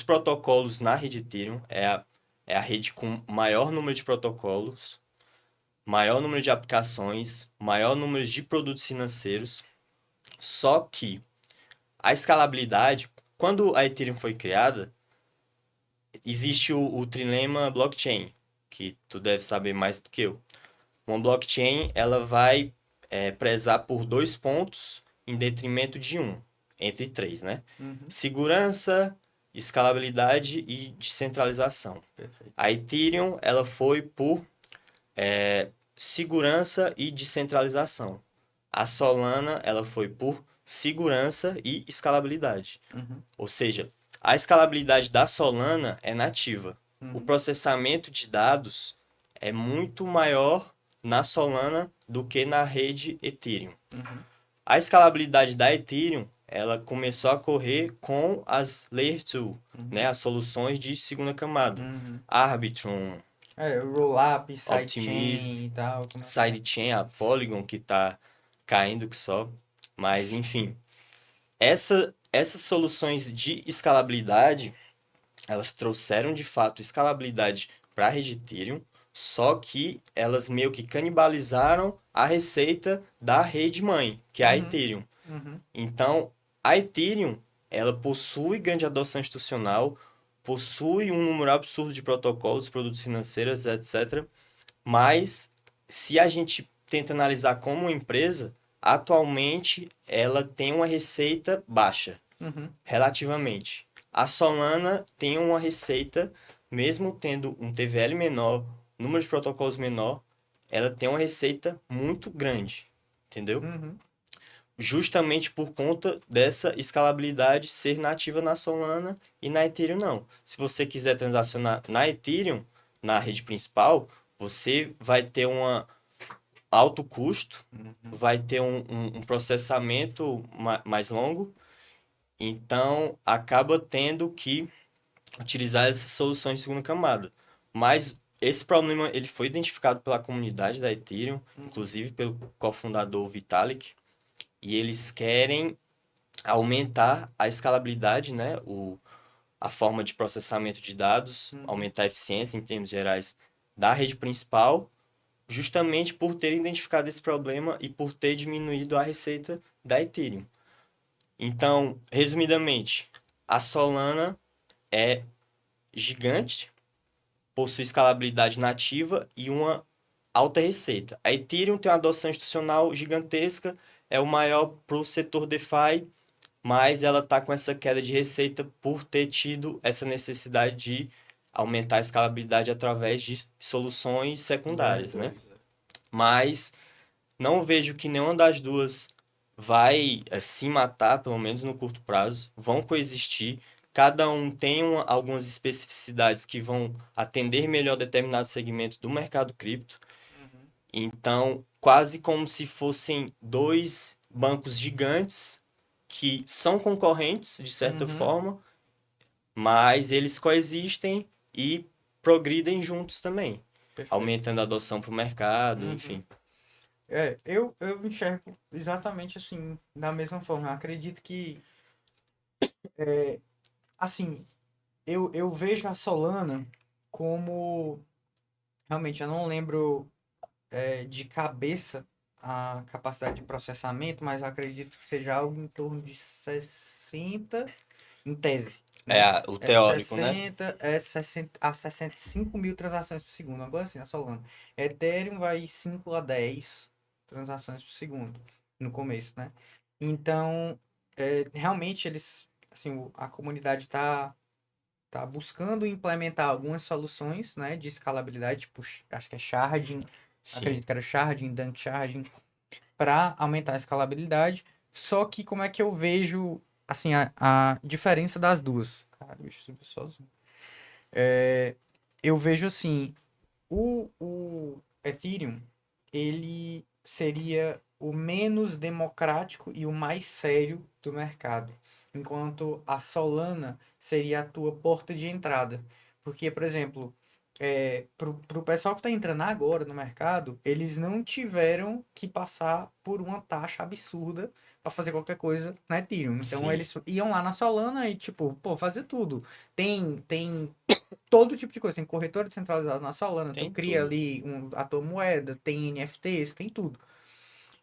protocolos na rede Ethereum. É a rede com maior número de protocolos, maior número de aplicações, maior número de produtos financeiros. Só que a escalabilidade, quando a Ethereum foi criada, existe o trilema blockchain, que tu deve saber mais do que eu. Uma blockchain, ela vai prezar por dois pontos em detrimento de um, entre três, né? Uhum. Segurança, escalabilidade e descentralização. Perfeito. A Ethereum, ela foi por segurança e descentralização. A Solana, ela foi por segurança e escalabilidade. Uhum. Ou seja, a escalabilidade da Solana é nativa. O Uhum. processamento de dados é muito maior na Solana do que na rede Ethereum. Uhum. A escalabilidade da Ethereum, ela começou a correr com as Layer 2, né, Uhum. as soluções de segunda camada. Uhum. Arbitrum, O roll-up, Optimism, sidechain e tal. Sidechain, a Polygon que está caindo que só. Mas, enfim, essas soluções de escalabilidade, elas trouxeram de fato escalabilidade para a rede Ethereum, só que elas meio que canibalizaram a receita da rede mãe, que é a Uhum. Ethereum. Uhum. Então, a Ethereum, ela possui grande adoção institucional, possui um número absurdo de protocolos, produtos financeiros, etc. Mas, se a gente tenta analisar como empresa, atualmente ela tem uma receita baixa, Uhum. relativamente. A Solana tem uma receita, mesmo tendo um TVL menor, número de protocolos menor, ela tem uma receita muito grande, entendeu? Uhum. Justamente por conta dessa escalabilidade ser nativa na Solana e na Ethereum não. Se você quiser transacionar na Ethereum, na rede principal, você vai ter um alto custo, Uhum. vai ter um processamento mais longo, então acaba tendo que utilizar essas soluções de segunda camada. Mas esse problema ele foi identificado pela comunidade da Ethereum, Uhum. inclusive pelo cofundador Vitalik, e eles querem aumentar a escalabilidade, né? A forma de processamento de dados, aumentar a eficiência em termos gerais da rede principal, justamente por ter identificado esse problema e por ter diminuído a receita da Ethereum. Então, resumidamente, a Solana é gigante, possui escalabilidade nativa e uma alta receita. A Ethereum tem uma adoção institucional gigantesca, é o maior para o setor DeFi, mas ela está com essa queda de receita por ter tido essa necessidade de aumentar a escalabilidade através de soluções secundárias, né? Mas não vejo que nenhuma das duas vai se matar, pelo menos no curto prazo. Vão coexistir. Cada um tem algumas especificidades que vão atender melhor determinado segmento do mercado cripto. Então, quase como se fossem dois bancos gigantes que são concorrentes, de certa forma, mas eles coexistem e progridem juntos também, Perfeito. aumentando a adoção para o mercado, enfim. Eu enxergo exatamente assim, da mesma forma. Eu acredito que, assim, eu vejo a Solana como, realmente, eu não lembro de cabeça a capacidade de processamento, mas eu acredito que seja algo em torno de 60, em tese, né? O teórico, né? 60 a 65 mil transações por segundo, agora assim, na Solana. Ethereum vai 5 a 10 transações por segundo, no começo, né? Então, realmente, eles, assim, a comunidade tá buscando implementar algumas soluções, né, de escalabilidade, tipo, acho que é sharding, Sim, acredito que era sharding, dunk sharding, para aumentar a escalabilidade. Só que como é que eu vejo, assim, a diferença das duas? Cara, deixa eu subir sozinho. Eu vejo assim, o Ethereum, ele seria o menos democrático e o mais sério do mercado, enquanto a Solana seria a tua porta de entrada. Porque, por exemplo, pro pessoal que está entrando agora no mercado, eles não tiveram que passar por uma taxa absurda para fazer qualquer coisa na Ethereum. Então, sim, eles iam lá na Solana e, tipo, pô, fazer tudo. Tem todo tipo de coisa. Tem corretora descentralizada na Solana, tu tem cria tudo. ali a tua moeda, tem NFTs, tem tudo.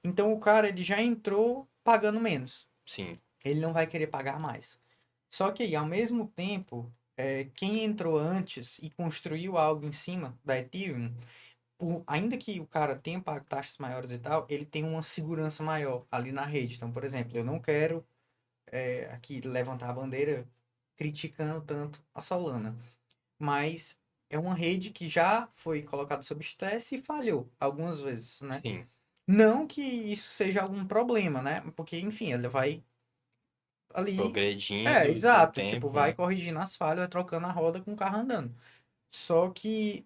Então o cara ele já entrou pagando menos. Sim, Ele não vai querer pagar mais. Só que aí, ao mesmo tempo, quem entrou antes e construiu algo em cima da Ethereum, ainda que o cara tenha pago taxas maiores e tal, ele tem uma segurança maior ali na rede. Então, por exemplo, eu não quero aqui levantar a bandeira criticando tanto a Solana, mas é uma rede que já foi colocada sob estresse e falhou algumas vezes, né? sim. Não que isso seja algum problema, né? Porque, enfim, ela vai ali. Progredindo com o Exato. Tipo, tempo, vai né? corrigindo as falhas, vai trocando a roda com o carro andando. Só que,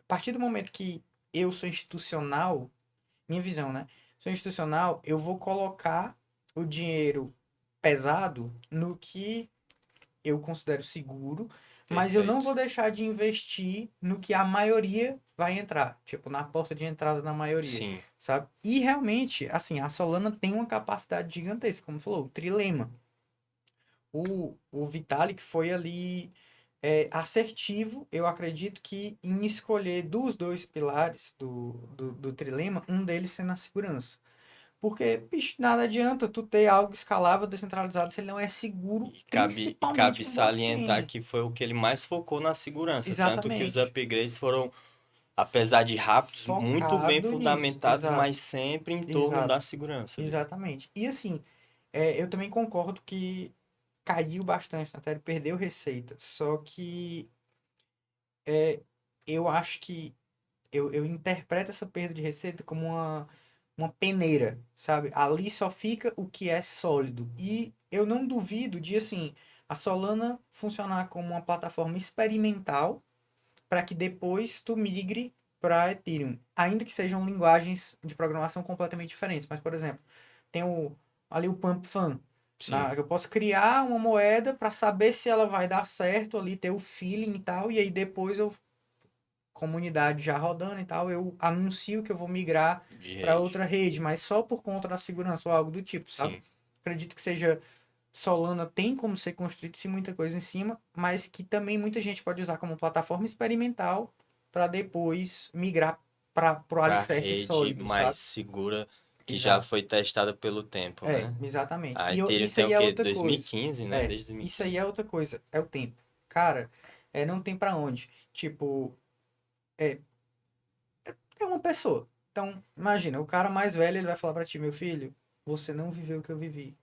a partir do momento que eu sou institucional, minha visão, né? Sou institucional, eu vou colocar o dinheiro pesado no que eu considero seguro, mas eu não Perfeito. vou deixar de investir no que a maioria vai entrar, tipo, na porta de entrada da maioria, Sim, sabe? E realmente, assim, a Solana tem uma capacidade gigantesca, como falou, o trilema. O Vitalik foi ali assertivo, eu acredito que em escolher dos dois pilares do trilema, um deles sendo a segurança. Porque, bicho, nada adianta tu ter algo escalável, descentralizado, se ele não é seguro, e principalmente cabe no salientar blockchain. que foi o que ele mais focou na segurança, tanto que os Exatamente. upgrades foram, apesar de rápidos, muito bem Focado nisso. fundamentados, Exato. mas sempre em torno Exato. da segurança ali. Exatamente. E assim, eu também concordo que caiu bastante, até ele perdeu receita. Só que eu acho que eu interpreto essa perda de receita como uma peneira, sabe? Ali só fica o que é sólido. E eu não duvido de, assim, a Solana funcionar como uma plataforma experimental para que depois tu migre para Ethereum. Ainda que sejam linguagens de programação completamente diferentes. Mas, por exemplo, tem ali o Pump Fun. Sim, Eu posso criar uma moeda para saber se ela vai dar certo ali, ter o feeling e tal, e aí depois eu comunidade já rodando e tal, eu anuncio que eu vou migrar de para rede. outra rede, mas só por conta da segurança ou algo do tipo, sabe? Sim, Acredito que seja. Solana tem como ser construído sim muita coisa em cima, mas que também muita gente pode usar como plataforma experimental para depois migrar para o Para alicerce rede sólido, mais sabe? segura que já Exato. foi testada pelo tempo, É, né? exatamente. A E Ethereum isso tem o aí é quê? outra coisa. 2015, né? É, Desde isso aí é 2015. outra coisa. É o tempo. Cara, não tem para onde. Tipo, é, é uma pessoa. Então, imagina, o cara mais velho, ele vai falar para ti, meu filho, você não viveu o que eu vivi.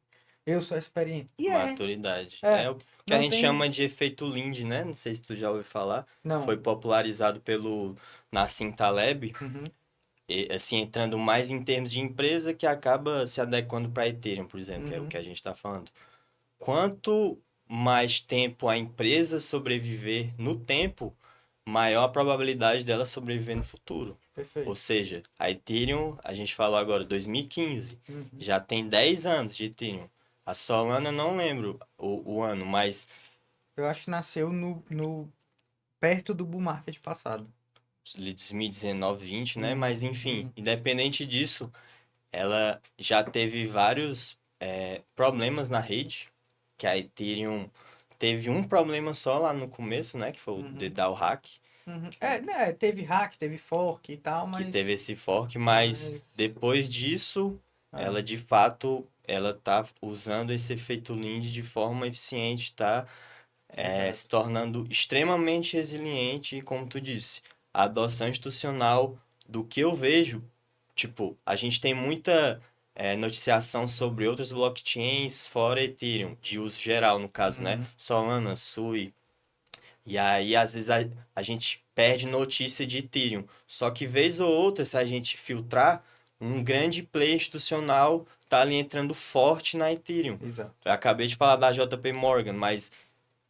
Eu sou experiente. E Maturidade. É é. o que a Não gente tem. chama de efeito Lynch, né? Não sei se tu já ouviu falar. Foi Não. popularizado pelo Nassim Taleb. Uhum, E, assim, entrando mais em termos de empresa que acaba se adequando para Ethereum, por exemplo, que é o uhum, que a gente está falando. Quanto mais tempo a empresa sobreviver no tempo, maior a probabilidade dela sobreviver no futuro. Ou perfeito. seja, a Ethereum, a gente falou agora 2015, Uhum. já tem 10 anos de Ethereum. A Solana, não lembro o ano, mas Eu acho que nasceu perto do bull market passado. 2019, 20, né? Uhum, Mas enfim, uhum, independente disso, ela já teve vários problemas na rede, que a Ethereum teve um problema só lá no começo, né? Que foi o uhum, DDoS hack, uhum. Né, teve hack, teve fork e tal, que teve mas. esse fork, mas Mas. depois disso, É, ela de fato, ela tá usando esse efeito Lynch de forma eficiente, tá? Se exato. tornando extremamente resiliente e, como tu disse, a adoção institucional do que eu vejo, tipo, a gente tem muita noticiação sobre outras blockchains fora Ethereum, de uso geral, no caso, né? Uhum, Solana, Sui, e aí, às vezes, a gente perde notícia de Ethereum. Só que, vez ou outra, se a gente filtrar, um grande player institucional tá ali entrando forte na Ethereum. exato. Eu acabei de falar da JP Morgan, mas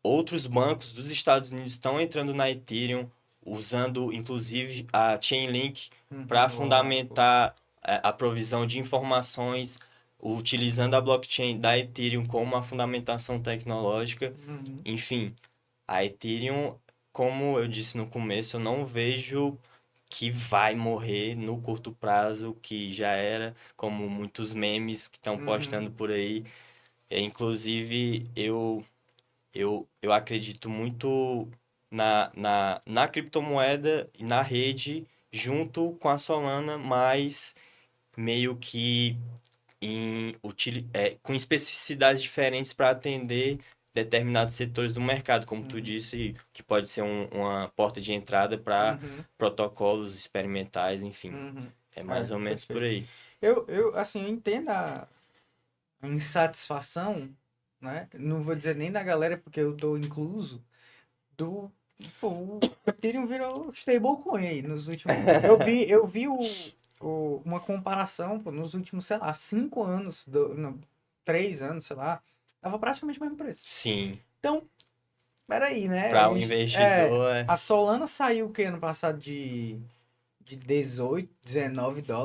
outros bancos dos Estados Unidos estão entrando na Ethereum, usando inclusive a Chainlink para Uhum, o Oracle. fundamentar a provisão de informações, utilizando a blockchain da Ethereum como uma fundamentação tecnológica. Uhum, Enfim, a Ethereum, como eu disse no começo, eu não vejo que vai morrer no curto prazo, que já era, como muitos memes que estão uhum, postando por aí. Inclusive, eu acredito muito na criptomoeda e na rede junto com a Solana, mas meio que com especificidades diferentes para atender determinados setores do mercado, como tu uhum, disse, que pode ser uma porta de entrada para uhum, protocolos experimentais, enfim. uhum. É mais É, ou menos por perfeito. aí. Assim, eu entendo a insatisfação, né? Não vou dizer nem da galera, porque eu tô incluso, do. Pô, o Ethereum virou stablecoin aí nos últimos. Eu vi uma comparação, pô, nos últimos, sei lá, 5 anos, não, 3 anos, sei lá, tava praticamente o mesmo preço. Sim, Então, peraí, né? para o investidor, A Solana saiu o que ano passado de 18, US$ 19 para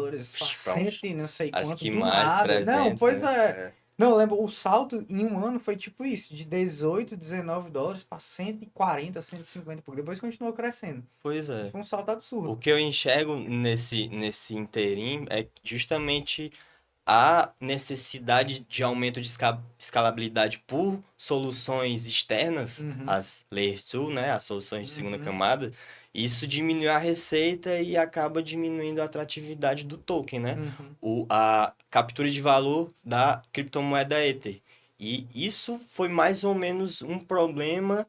para um, 100 e não sei acho quanto, que do mais nada. Não, 300, pois né? é. É. Não, eu lembro, o salto em um ano foi tipo isso, de 18, US$ 19 para 140, 150 por depois continuou crescendo. Pois Isso é. foi um salto O absurdo. que eu enxergo nesse interim é justamente a necessidade de aumento de escalabilidade por soluções externas, Uhum, as Layer 2, né, as soluções de segunda uhum, camada, isso diminui a receita e acaba diminuindo a atratividade do token, né? uhum, A captura de valor da criptomoeda Ether. E isso foi mais ou menos um problema,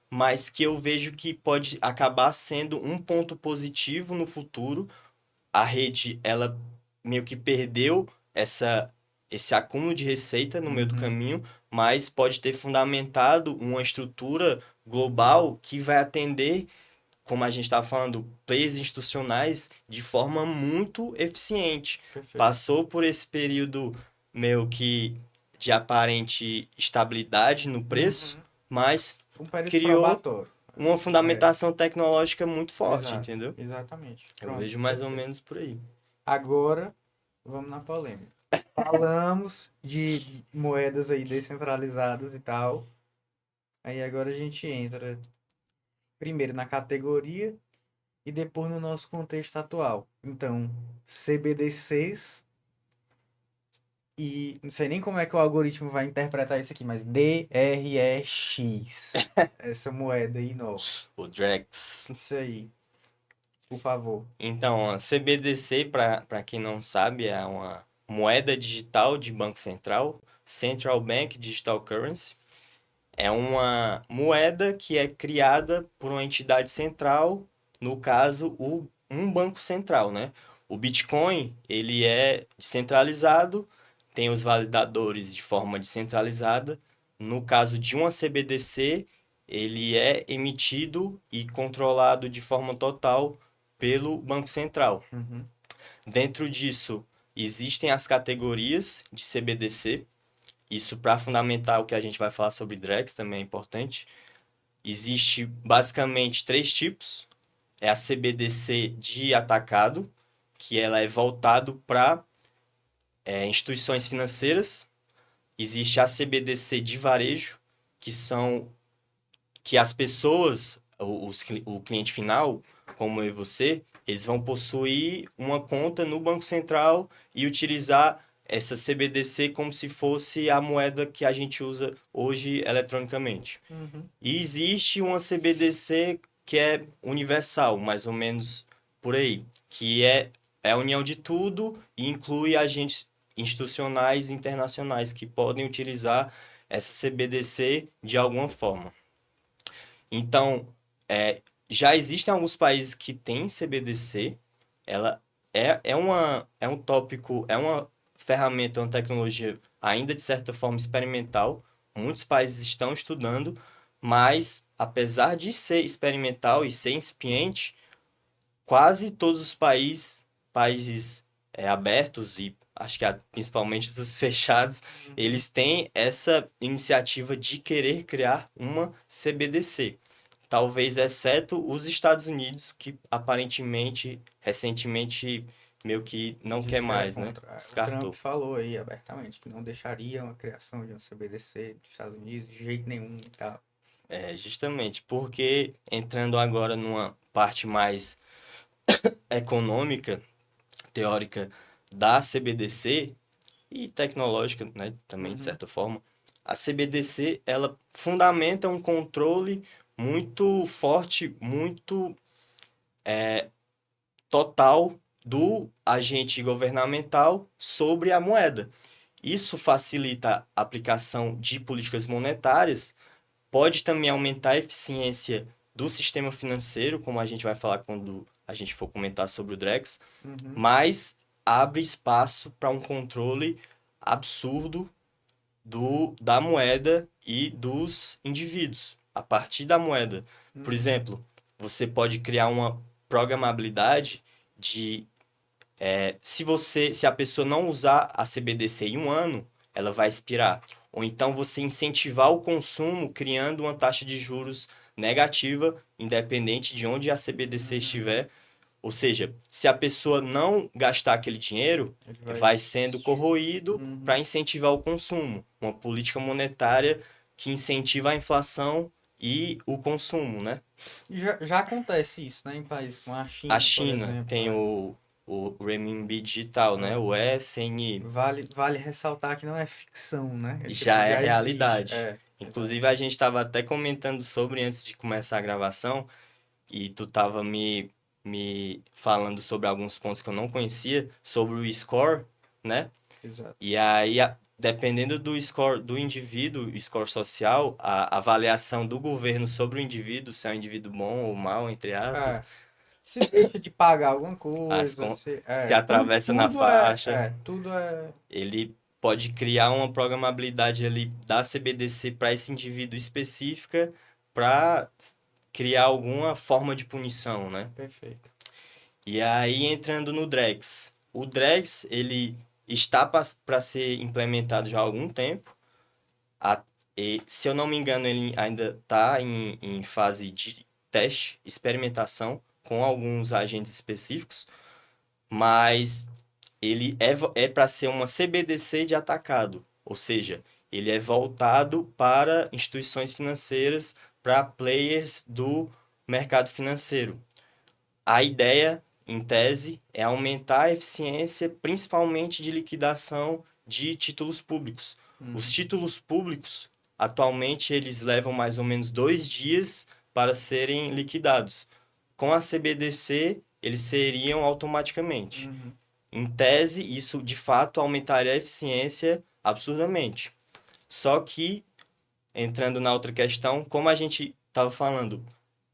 mas que eu vejo que pode acabar sendo um ponto positivo no futuro. A rede, ela meio que perdeu essa esse acúmulo de receita no meio do uhum. caminho, mas pode ter fundamentado uma estrutura global que vai atender, como a gente está falando, players institucionais de forma muito eficiente. Perfeito. Passou por esse período meio que de aparente estabilidade no preço, Uhum. mas Foi um período criou probatório. uma É, fundamentação tecnológica muito forte, exato, entendeu? exatamente. Eu Pronto, vejo mais ou perfeito. menos por aí. Agora, vamos na polêmica. Falamos de moedas aí descentralizadas e tal. Aí agora a gente entra primeiro na categoria e depois no nosso contexto atual. Então, CBDCs E não sei nem como é que o algoritmo vai interpretar isso aqui, mas DREX. Essa moeda aí nova. O Drex. Isso aí, por favor. Então, a CBDC, para quem não sabe, é uma moeda digital de Banco Central, Central Bank Digital Currency. É uma moeda que é criada por uma entidade central, no caso, um banco central, né? O Bitcoin, ele é descentralizado, tem os validadores de forma descentralizada. No caso de uma CBDC, ele é emitido e controlado de forma total pelo Banco Central. Uhum. Dentro disso, existem as categorias de CBDC. Isso para fundamentar o que a gente vai falar sobre Drex também é importante. Existe basicamente três tipos. É a CBDC de atacado, que ela é voltado para instituições financeiras. Existe a CBDC de varejo, que são que as pessoas, o cliente final, como eu e você, eles vão possuir uma conta no Banco Central e utilizar essa CBDC como se fosse a moeda que a gente usa hoje eletronicamente. Uhum. E existe uma CBDC que é universal, mais ou menos por aí, que é a união de tudo e inclui agentes institucionais e internacionais que podem utilizar essa CBDC de alguma forma. Então, já existem alguns países que têm CBDC. Ela é um tópico, é uma ferramenta, uma tecnologia ainda de certa forma experimental. Muitos países estão estudando, mas apesar de ser experimental e ser incipiente, quase todos os países abertos e acho que principalmente os fechados, eles têm essa iniciativa de querer criar uma CBDC. Talvez exceto os Estados Unidos, que aparentemente, recentemente, meio que não Disse quer que era mais, né? contra. O Trump Descartou. falou aí abertamente que não deixaria uma criação de um CBDC dos Estados Unidos de jeito nenhum e tal. Justamente porque entrando agora numa parte mais econômica, teórica da CBDC e tecnológica, né, também de Uhum. certa forma, a CBDC ela fundamenta um controle muito forte, muito total do agente governamental sobre a moeda. Isso facilita a aplicação de políticas monetárias, pode também aumentar a eficiência do sistema financeiro, como a gente vai falar quando a gente for comentar sobre o Drex, Uhum. mas abre espaço para um controle absurdo da moeda e dos indivíduos a partir da moeda. Por Uhum. exemplo, você pode criar uma programabilidade de se a pessoa não usar a CBDC em um ano, ela vai expirar. Ou então você incentivar o consumo criando uma taxa de juros negativa, independente de onde a CBDC estiver. Ou seja, se a pessoa não gastar aquele dinheiro, Ele vai sendo corroído Uhum. para incentivar o consumo. Uma política monetária que incentiva a inflação e o consumo, né? Já acontece isso, né, em países como a China, A por China exemplo. tem É. o renminbi digital, né? O SNI. Vale ressaltar que não é ficção, né? Isso aqui Já é já existe. realidade. Exato. Inclusive, a gente estava até comentando sobre antes de começar a gravação, e tu estava me falando sobre alguns pontos que eu não conhecia, sobre o score, né? Exato. E aí, dependendo do score do indivíduo, o score social, a avaliação do governo sobre o indivíduo, se é um indivíduo bom ou mal, entre aspas, Se deixa de pagar alguma as, coisa, con- se, se tudo, atravessa na faixa. tudo é. Ele pode criar uma programabilidade ali da CBDC para esse indivíduo específica para criar alguma forma de punição, né? Perfeito. E aí entrando no Drex. O Drex, ele está para ser implementado já há algum tempo. A- e, se eu não me engano, ele ainda está em fase de teste, experimentação com alguns agentes específicos, mas ele é para ser uma CBDC de atacado, ou seja, ele é voltado para instituições financeiras, para players do mercado financeiro. A ideia, em tese, é aumentar a eficiência, principalmente de liquidação de títulos públicos. Uhum. Os títulos públicos, atualmente, eles levam mais ou menos 2 dias para serem liquidados. Com a CBDC, eles seriam automaticamente. Uhum. Em tese, isso de fato aumentaria a eficiência absurdamente. Só que, entrando na outra questão, como a gente estava falando,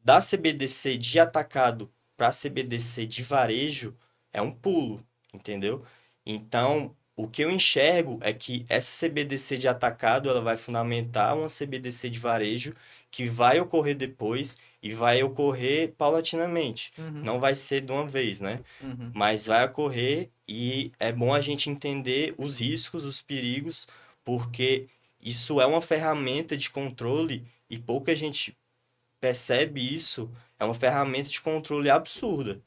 da CBDC de atacado para a CBDC de varejo é um pulo, entendeu? Então, o que eu enxergo é que essa CBDC de atacado ela vai fundamentar uma CBDC de varejo que vai ocorrer depois e vai ocorrer paulatinamente. Uhum. Não vai ser de uma vez, né? Uhum. Mas vai ocorrer e é bom a gente entender os riscos, os perigos, porque isso é uma ferramenta de controle e pouca gente percebe isso, é uma ferramenta de controle absurda,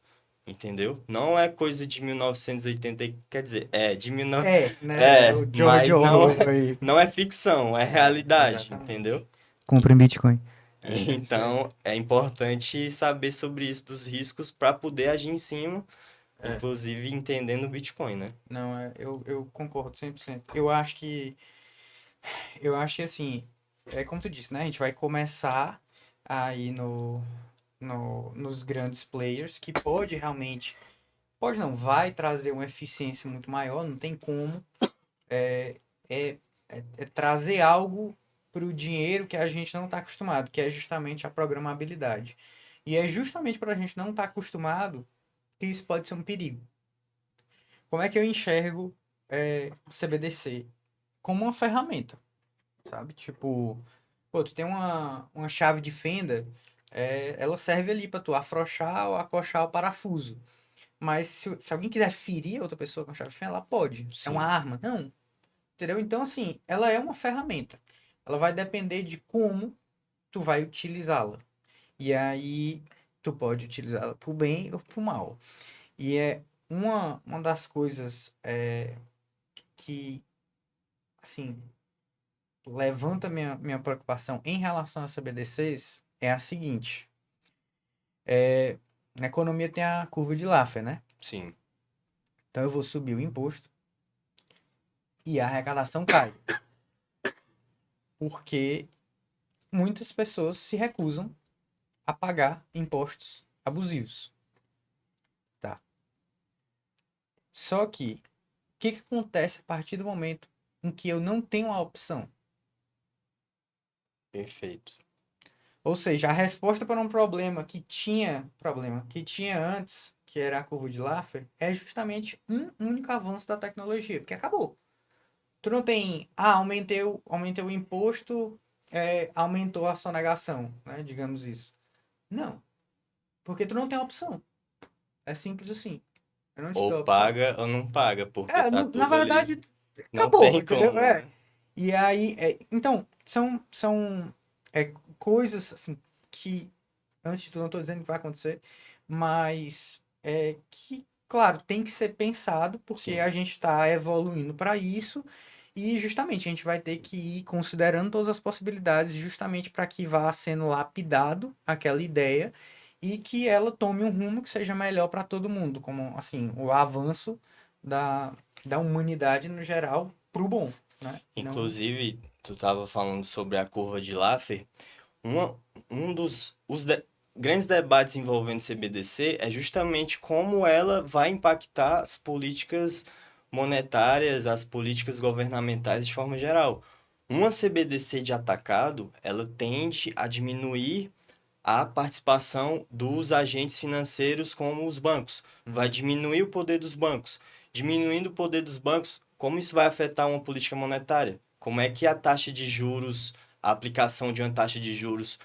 entendeu? Não é coisa de 1980, quer dizer, de 19... Né? O George mas não, Orwell aí. não é ficção, é realidade, Exatamente. entendeu? Compre em Bitcoin. É isso aí. Então, é importante saber sobre isso, dos riscos, para poder agir em cima, É. inclusive entendendo o Bitcoin, né? Não, eu concordo 100%. Eu acho que assim, é como tu disse, né? A gente vai começar aí nos grandes players, que pode realmente, pode não, vai trazer uma eficiência muito maior, não tem como. É, é, é trazer algo para o dinheiro que a gente não está acostumado, que é justamente a programabilidade. E é justamente para a gente não estar acostumado que isso pode ser um perigo. Como é que eu enxergo CBDC? Como uma ferramenta, sabe? Tipo, pô, tu tem uma chave de fenda, ela serve ali para tu afrouxar ou acochar o parafuso. Mas se alguém quiser ferir outra pessoa com chave de fenda, ela pode. É uma Sim. arma? Não. Entendeu? Então, assim, ela é uma ferramenta. Ela vai depender de como tu vai utilizá-la. E aí, tu pode utilizá-la pro bem ou pro mal. E é uma das coisas que, assim, levanta minha preocupação em relação a CBDCs é a seguinte. Na economia tem a curva de Laffer, né? Sim. Então eu vou subir o imposto e a arrecadação cai. Porque muitas pessoas se recusam a pagar impostos abusivos. Tá? Só que, o que acontece a partir do momento em que eu não tenho a opção? Perfeito. Ou seja, a resposta para um problema que tinha antes, que era a curva de Laffer, é justamente um único avanço da tecnologia, porque acabou. Tu não tem, aumentei o imposto, aumentou a sonegação, né? Digamos isso. Não, porque tu não tem opção. É simples assim. Eu não te Ou dou a opção. paga ou não paga, porque tá Na tudo ali. verdade, Não acabou, tem entendeu? como, né? E aí, então, são coisas assim que, antes de tudo, não estou dizendo que vai acontecer, mas que, claro, tem que ser pensado, porque Sim. a gente está evoluindo para isso, e justamente a gente vai ter que ir considerando todas as possibilidades, justamente para que vá sendo lapidado aquela ideia e que ela tome um rumo que seja melhor para todo mundo, como assim, o avanço da humanidade no geral pro bom, né? Não. Inclusive, tu estava falando sobre a curva de Laffer. Uma, um dos grandes debates envolvendo CBDC é justamente como ela vai impactar as políticas monetárias, as políticas governamentais de forma geral. Uma CBDC de atacado, ela tende a diminuir a participação dos agentes financeiros como os bancos. Vai Uhum. diminuir o poder dos bancos. Diminuindo o poder dos bancos, como isso vai afetar uma política monetária? Como é que a taxa de juros, a aplicação de uma taxa de juros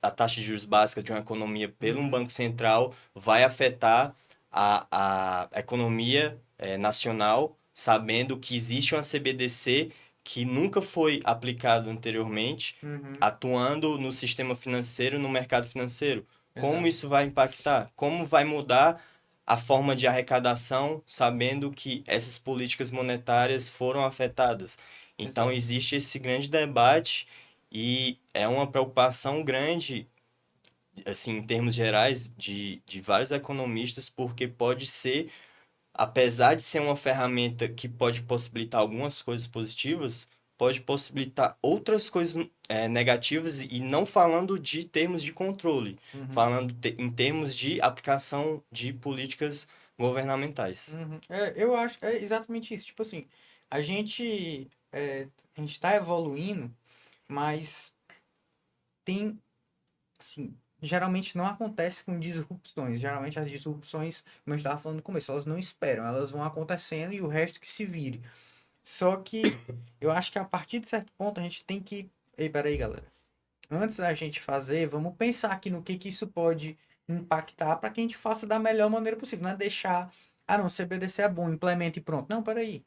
a taxa de juros básica de uma economia pelo um Uhum. banco central vai afetar a economia nacional, sabendo que existe uma CBDC que nunca foi aplicado anteriormente, Uhum. atuando no sistema financeiro, no mercado financeiro. Como Exato. isso vai impactar? Como vai mudar a forma de arrecadação, sabendo que essas políticas monetárias foram afetadas? Então, Exato. existe esse grande debate e é uma preocupação grande, assim, em termos gerais, de vários economistas, porque pode ser apesar de ser uma ferramenta que pode possibilitar algumas coisas positivas, pode possibilitar outras coisas negativas, e não falando de termos de controle, Uhum. falando em termos de aplicação de políticas governamentais. Uhum. Eu acho, é exatamente isso. Tipo assim, a gente, a gente tá evoluindo, mas tem, assim, geralmente não acontece com disrupções. Geralmente as disrupções, como eu estava falando no começo, elas não esperam, elas vão acontecendo e o resto que se vire. Só que eu acho que a partir de certo ponto a gente tem que. Ei, peraí, galera. Antes da gente fazer, vamos pensar aqui no que isso pode impactar para que a gente faça da melhor maneira possível. Não é deixar, ah não, CBDC é bom, implemente e pronto. Não, peraí.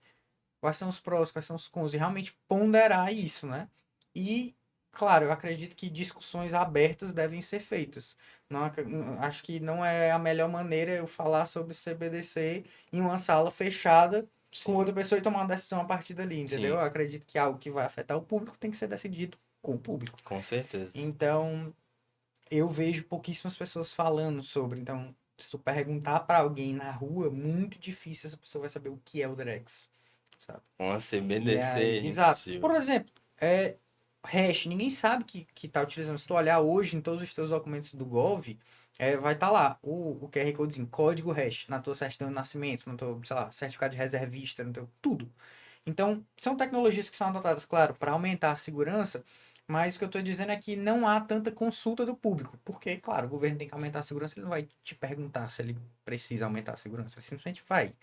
Quais são os prós, quais são os cons? E realmente ponderar isso, né? E, claro, eu acredito que discussões abertas devem ser feitas. Acho que não é a melhor maneira eu falar sobre CBDC em uma sala fechada com Sim, outra pessoa e tomar uma decisão a partir dali, entendeu? Eu sim, acredito que algo que vai afetar o público tem que ser decidido com o público. com certeza. Então, eu vejo pouquíssimas pessoas falando sobre. Então, se tu perguntar para alguém na rua, muito difícil essa pessoa vai saber o que é o Drex, sabe? Uma E CBDC aí, é exato. Por impossível. exemplo, hash, ninguém sabe que tá utilizando. Se tu olhar hoje em todos os teus documentos do Gov, vai estar lá o QR Codezinho, código hash, na tua certidão de nascimento, no teu, sei lá, certificado de reservista, no teu, tudo. Então, são tecnologias que são adotadas, claro, para aumentar a segurança, mas o que eu estou dizendo é que não há tanta consulta do público, porque, claro, o governo tem que aumentar a segurança, ele não vai te perguntar se ele precisa aumentar a segurança, ele simplesmente vai.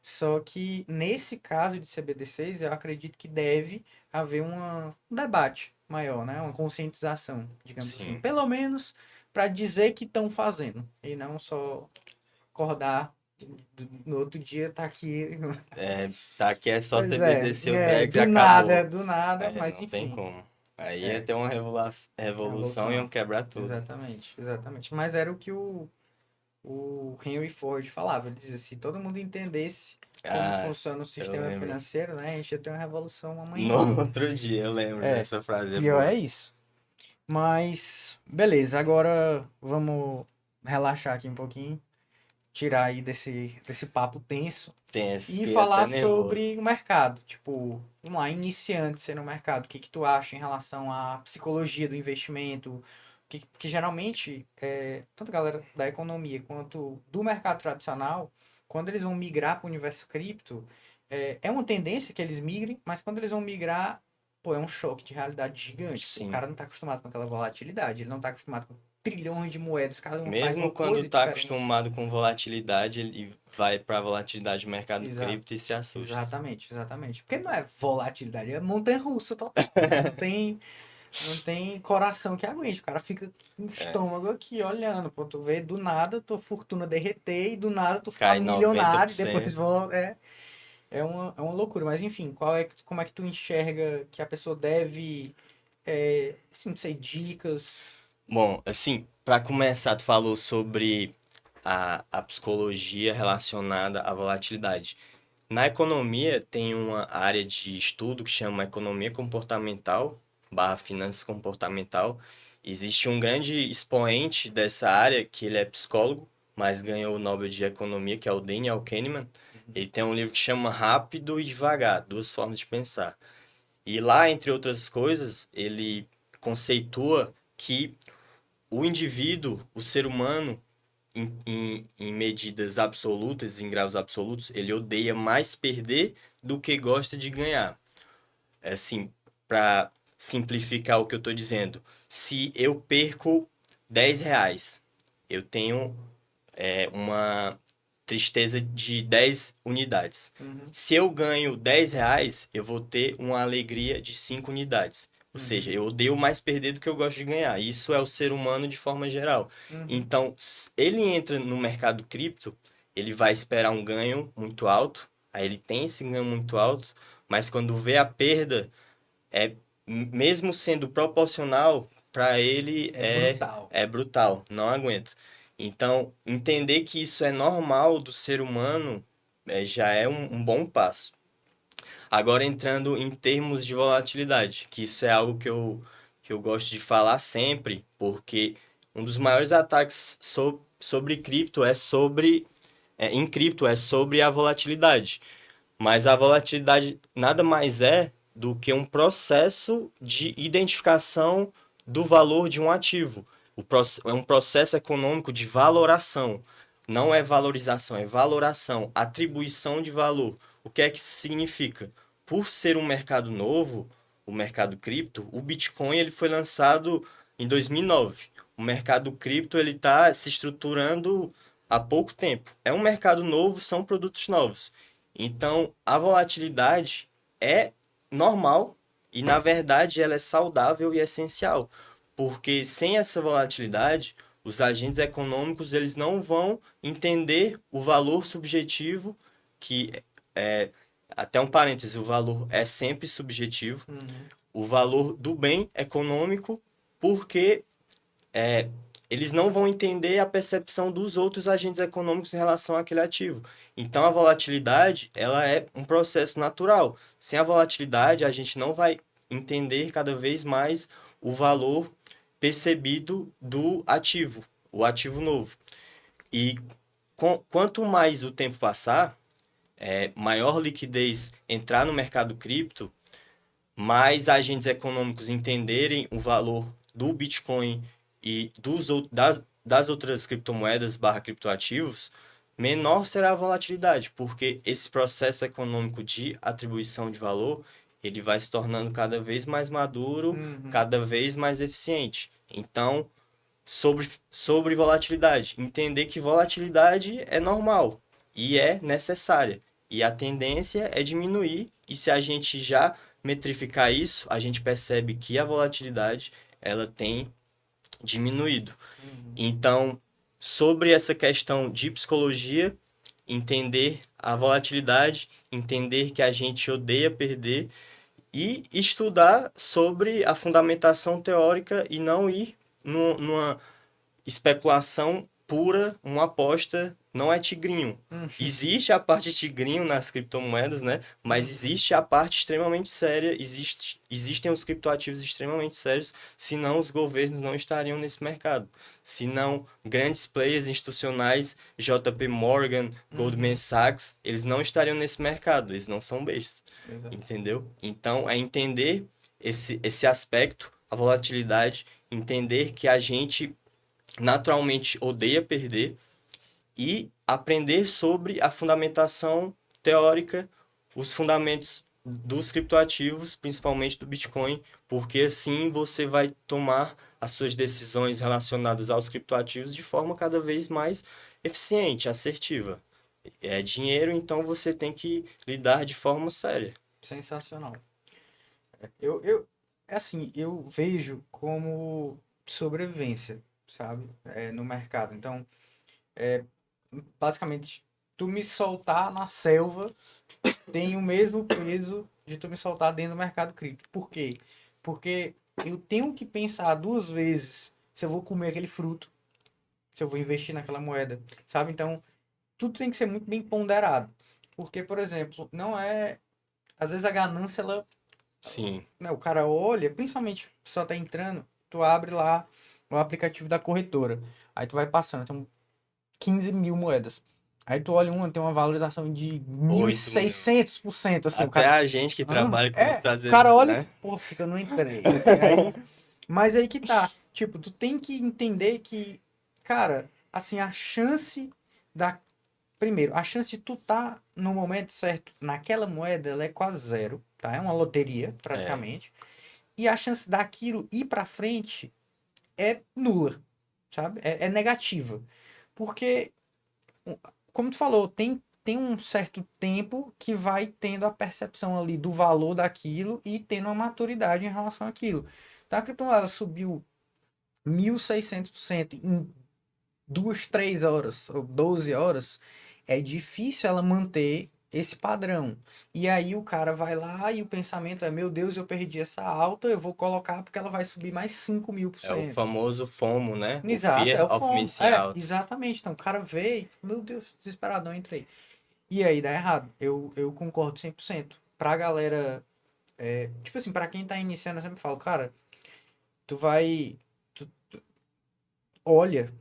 Só que nesse caso de CBDCs, eu acredito que deve haver um debate maior, né? Uma conscientização, digamos assim. Sim. Pelo menos para dizer que estão fazendo. E não só acordar no outro dia tá aqui. Tá aqui é só Pois é, CBDC, o Drex e acabou. do nada, É, mas não tem enfim. como. Aí ia É, ter uma revolução e iam revolução. quebrar tudo. Exatamente, exatamente. Mas era o que o Henry Ford falava. Ele dizia, se todo mundo entendesse como Ah, funciona o eu sistema lembro. financeiro, né? A gente ia ter uma revolução amanhã. No outro dia, eu lembro É, dessa frase, é pior é boa. isso. Mas, beleza, agora vamos relaxar aqui um pouquinho, tirar aí desse papo tenso Tem esse, e fiquei até falar nervoso. sobre o mercado. Tipo, vamos lá, iniciante no mercado, o que que tu acha em relação à psicologia do investimento? Porque geralmente, tanto a galera da economia quanto do mercado tradicional, quando eles vão migrar para o universo cripto, é uma tendência que eles migrem, mas quando eles vão migrar, pô, é um choque de realidade gigante. O Sim. cara não está acostumado com aquela volatilidade, ele não está acostumado com trilhões de moedas, cada uma faz Mesmo uma quando coisa tá diferente. acostumado com volatilidade, ele vai pra volatilidade do mercado Exato. cripto e se assusta. Exatamente, exatamente. Porque não é volatilidade, é montanha-russa total. Não tem coração que aguente. O cara fica com o É, estômago aqui olhando. Pô, tu vê do nada tua fortuna derreter e do nada tu ficar cai milionário e depois 90%. volta. É uma loucura. Mas enfim, como é que tu enxerga que a pessoa deve, assim, não sei, dicas? Bom, assim, para começar, tu falou sobre a psicologia relacionada à volatilidade. Na economia, tem uma área de estudo que chama economia comportamental, barra finanças comportamental. Existe um grande expoente dessa área, que ele é psicólogo, mas ganhou o Nobel de Economia, que é o Daniel Kahneman. Ele tem um livro que chama Rápido e Devagar, Duas Formas de Pensar. E lá, entre outras coisas, ele conceitua que o indivíduo, o ser humano, em medidas absolutas, em graus absolutos, ele odeia mais perder do que gosta de ganhar. É assim, para simplificar o que eu estou dizendo, se eu perco R$ 10, eu tenho uma tristeza de 10 unidades. Uhum, Se eu ganho R$ 10, eu vou ter uma alegria de 5 unidades. Ou seja, uhum, eu odeio mais perder do que eu gosto de ganhar. Isso é o ser humano de forma geral. uhum. Então, ele entra no mercado cripto, ele vai esperar um ganho muito alto, aí ele tem esse ganho muito alto, mas quando vê a perda, é mesmo sendo proporcional, para ele É brutal. é brutal, não aguento. Então, entender que isso é normal do ser humano já é um bom passo. Agora, entrando em termos de volatilidade, que isso é algo que eu gosto de falar sempre, porque um dos maiores ataques sobre cripto é sobre em cripto é sobre a volatilidade. Mas a volatilidade nada mais é do que um processo de identificação do valor de um ativo. É um processo econômico de valoração. Não é valorização, é valoração, atribuição de valor. O que é que isso significa? Por ser um mercado novo, o mercado cripto, o Bitcoin ele foi lançado em 2009. O mercado cripto ele está se estruturando há pouco tempo. É um mercado novo, são produtos novos. Então, a volatilidade é normal e, na verdade, ela é saudável e essencial, porque sem essa volatilidade, os agentes econômicos eles não vão entender o valor subjetivo, que é, até um parêntese, o valor é sempre subjetivo, Uhum. o valor do bem econômico, porque é, eles não vão entender a percepção dos outros agentes econômicos em relação àquele ativo. Então, a volatilidade, ela é um processo natural. Sem a volatilidade, a gente não vai entender cada vez mais o valor percebido do ativo, o ativo novo. E quanto mais o tempo passar, maior liquidez entrar no mercado cripto, mais agentes econômicos entenderem o valor do Bitcoin e das outras criptomoedas barra criptoativos, menor será a volatilidade, porque esse processo econômico de atribuição de valor, ele vai se tornando cada vez mais maduro, Uhum. cada vez mais eficiente. Então, sobre volatilidade, entender que volatilidade é normal e é necessária. E a tendência é diminuir, e se a gente já metrificar isso, a gente percebe que a volatilidade ela tem diminuído. Uhum. Então, sobre essa questão de psicologia, entender a volatilidade, entender que a gente odeia perder e estudar sobre a fundamentação teórica e não ir numa especulação pura, uma aposta, não é tigrinho. Uhum. Existe a parte tigrinho nas criptomoedas, né? Mas existe a parte extremamente séria, existem os criptoativos extremamente sérios, senão os governos não estariam nesse mercado. Senão grandes players institucionais, JP Morgan, Goldman Uhum. Sachs, eles não estariam nesse mercado, eles não são bestas, Exato. entendeu? Então é entender esse aspecto, a volatilidade, entender que a gente naturalmente odeia perder e aprender sobre a fundamentação teórica, os fundamentos dos criptoativos, principalmente do Bitcoin, porque assim você vai tomar as suas decisões relacionadas aos criptoativos de forma cada vez mais eficiente, assertiva. É dinheiro, então você tem que lidar de forma séria. Sensacional. É assim, eu vejo como sobrevivência, sabe? No mercado. Então, basicamente, tu me soltar na selva tem o mesmo peso de tu me soltar dentro do mercado cripto. Por quê? Porque eu tenho que pensar duas vezes se eu vou comer aquele fruto, se eu vou investir naquela moeda, sabe? Então, tudo tem que ser muito bem ponderado. Porque, por exemplo, não é. Às vezes a ganância, ela. Sim, Né, o cara olha, principalmente, só tá entrando, tu abre lá o aplicativo da corretora. Aí tu vai passando, tem 15 mil moedas. Aí tu olha uma, tem uma valorização de mil e 8 mil. seiscentos por cento assim, o Até cara. a gente que trabalha com isso, às O cara vezes, olha e, né? pô, por que eu não entrei? Aí, mas aí que tá. Tipo, tu tem que entender que, cara, assim, a chance da. Primeiro, a chance de tu tá no momento certo naquela moeda, ela é quase zero, tá? É uma loteria, É, praticamente. E a chance daquilo ir pra frente é nula, sabe? É negativa. Porque, como tu falou, tem um certo tempo que vai tendo a percepção ali do valor daquilo e tendo uma maturidade em relação àquilo. Então a criptomoeda subiu 1.600% em 2, 3 horas ou 12 horas. É difícil ela manter esse padrão. E aí o cara vai lá e o pensamento é: meu Deus, eu perdi essa alta, eu vou colocar porque ela vai subir mais 5.000 por é o cento. famoso FOMO, né? O Exato, é Fear o of FOMO. Missing Out. Exatamente. Então o cara vê e, meu Deus, desesperadão, entrei. E aí dá errado. Eu concordo 100%. Pra galera, tipo assim, pra quem tá iniciando, eu sempre falo, cara, tu vai, tu olha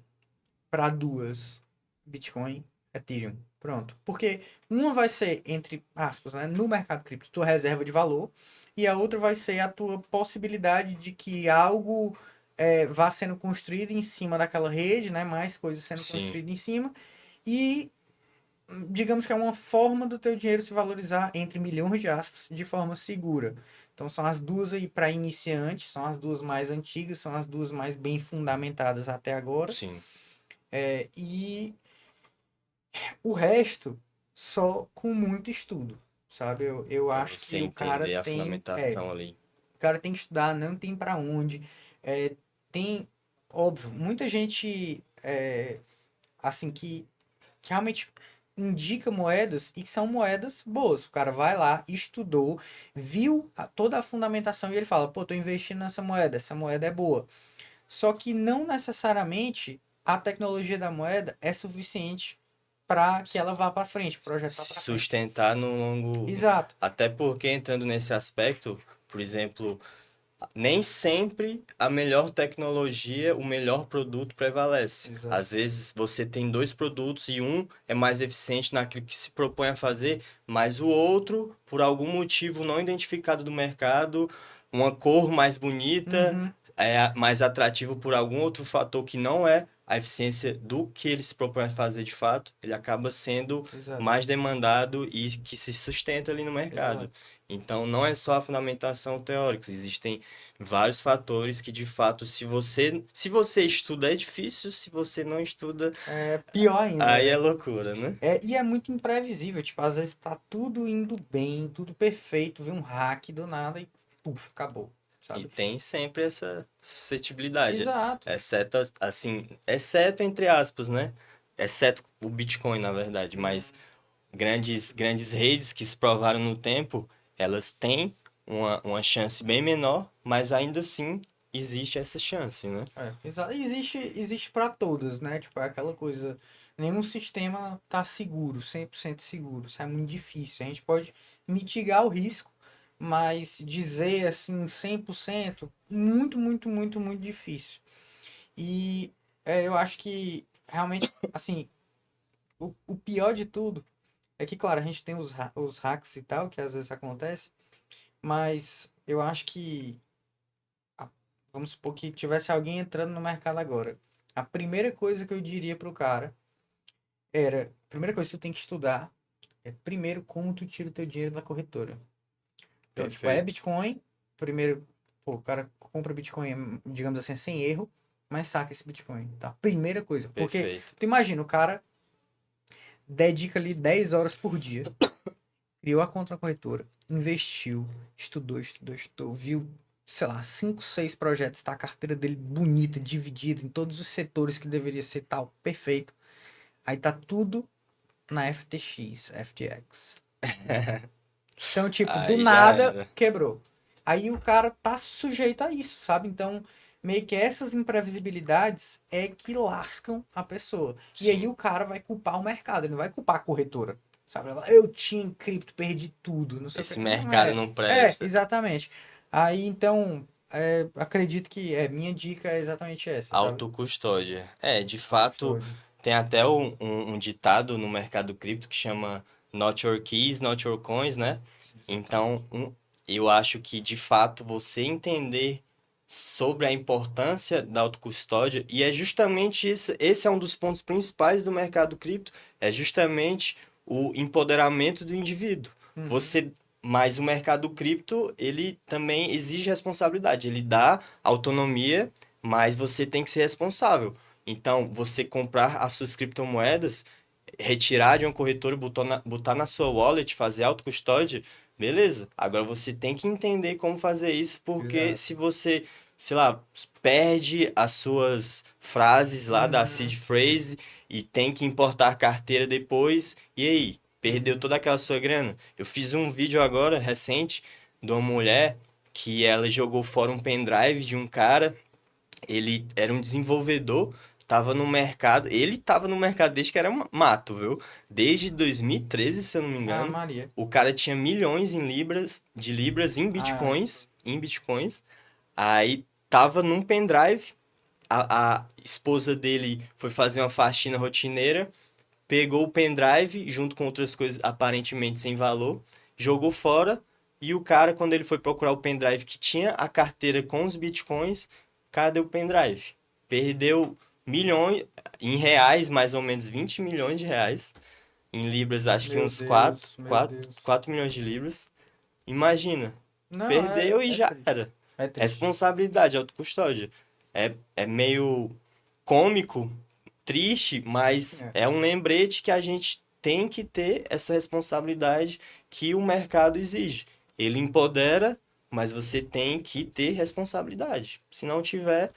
pra duas Bitcoin, Ethereum. Pronto. Porque uma vai ser, entre aspas, né, no mercado cripto, tua reserva de valor, e a outra vai ser a tua possibilidade de que algo vá sendo construído em cima daquela rede, né? Mais coisas sendo Sim, construídas em cima. E digamos que é uma forma do teu dinheiro se valorizar, entre milhões de aspas, de forma segura. Então são as duas aí para iniciantes, são as duas mais antigas, são as duas mais bem fundamentadas até agora. sim. E o resto, só com muito estudo, sabe? Eu Pra acho você que o cara entender a tem, fundamentação ali. o cara tem que estudar, não tem para onde. Tem, óbvio, muita gente, assim, que realmente indica moedas e que são moedas boas. O cara vai lá, estudou, viu toda a fundamentação e ele fala, pô, tô investindo nessa moeda, essa moeda é boa. Só que não necessariamente a tecnologia da moeda é suficiente para que ela vá para frente, o projeto vá Se para frente. sustentar no longo. Exato. Até porque entrando nesse aspecto, por exemplo, nem sempre a melhor tecnologia, o melhor produto prevalece. Exato. Às vezes você tem dois produtos e um é mais eficiente naquilo que se propõe a fazer, mas o outro, por algum motivo não identificado do mercado, uma cor mais bonita, Uhum, é mais atrativo por algum outro fator que não é a eficiência do que ele se propõe a fazer de fato, ele acaba sendo exato. mais demandado e que se sustenta ali no mercado. Exato. Então, não é só a fundamentação teórica, existem vários fatores que, de fato, se você estuda é difícil, se você não estuda, É pior ainda, aí é né? loucura, né? E é muito imprevisível, tipo, às vezes tá tudo indo bem, tudo perfeito, vem um hack do nada e puf, acabou, E sabe? tem sempre essa suscetibilidade, Exato. exceto, assim, exceto entre aspas, né? Exceto o Bitcoin, na verdade, mas Uhum. grandes redes que se provaram no tempo, elas têm uma chance bem menor, mas ainda assim existe essa chance, né? Existe para todas, né? Tipo, é aquela coisa, nenhum sistema tá seguro, 100% seguro, isso é muito difícil. A gente pode mitigar o risco, mas dizer assim 100% muito, muito, muito, muito difícil. E eu acho que realmente, assim, o pior de tudo é que, claro, a gente tem os hacks e tal, que às vezes acontece, mas eu acho que a- vamos supor que tivesse alguém entrando no mercado agora. A primeira coisa que eu diria pro cara era, a primeira coisa que tu tem que estudar é primeiro como tu tira o teu dinheiro da corretora. Então, tipo, é Perfeito, Bitcoin, primeiro, pô, o cara compra Bitcoin, digamos assim, sem erro, mas saca esse Bitcoin. Tá? Primeira coisa, porque perfeito. tu imagina, o cara dedica ali 10 horas por dia, criou a conta na corretora, investiu, estudou, viu, sei lá, 5, 6 projetos, tá? A carteira dele bonita, dividida em todos os setores que deveria ser tal, perfeito. Aí tá tudo na FTX, FTX. Então, tipo, do Aí já nada era. quebrou. Aí o cara tá sujeito a isso, sabe? Então, meio que essas imprevisibilidades é que lascam a pessoa. E aí Sim. o cara vai culpar o mercado, ele não vai culpar a corretora. Sabe? Eu tinha em cripto, perdi tudo, não sei o Esse que. Não mercado é. não presta. Exatamente. Aí então, acredito que minha dica é exatamente essa, sabe? Autocustódia. É, de fato, Autocustódia. tem até um ditado no mercado cripto que chama Not Your Keys, Not Your Coins, né? Então, Exatamente. eu acho que de fato você entender sobre a importância da autocustódia, e é justamente isso, esse é um dos pontos principais do mercado cripto, é justamente o empoderamento do indivíduo. Uhum. Você, mas o mercado cripto, ele também exige responsabilidade, ele dá autonomia, mas você tem que ser responsável. Então, você comprar as suas criptomoedas, retirar de uma corretora, botar na sua wallet, fazer autocustódia, beleza. Agora você tem que entender como fazer isso, porque Exato. se você, sei lá, perde as suas frases lá da seed Uhum. phrase e tem que importar a carteira depois, e aí? Perdeu Uhum. toda aquela sua grana? Eu fiz um vídeo agora, recente, de uma mulher que ela jogou fora um pendrive de um cara, ele era um desenvolvedor, tava no mercado, ele tava no mercado desde que era mato, viu? Desde 2013, se eu não me Ah, engano. Maria. O cara tinha milhões de libras Ah, tipo, em bitcoins. Aí tava num pendrive, a esposa dele foi fazer uma faxina rotineira, pegou o pendrive junto com outras coisas aparentemente sem valor, jogou fora e o cara, quando ele foi procurar o pendrive que tinha a carteira com os bitcoins, cadê o pendrive? Perdeu milhões, em reais, mais ou menos 20 milhões de reais. Em libras, acho que Meu uns Deus, meu 4 Deus. 4 milhões de libras. Imagina, Não, perdeu e é já triste. era. É triste. Responsabilidade, autocustódia. É meio cômico, triste, mas É. é um lembrete que a gente tem que ter essa responsabilidade que o mercado exige. Ele empodera, mas você tem que ter responsabilidade. Se não tiver,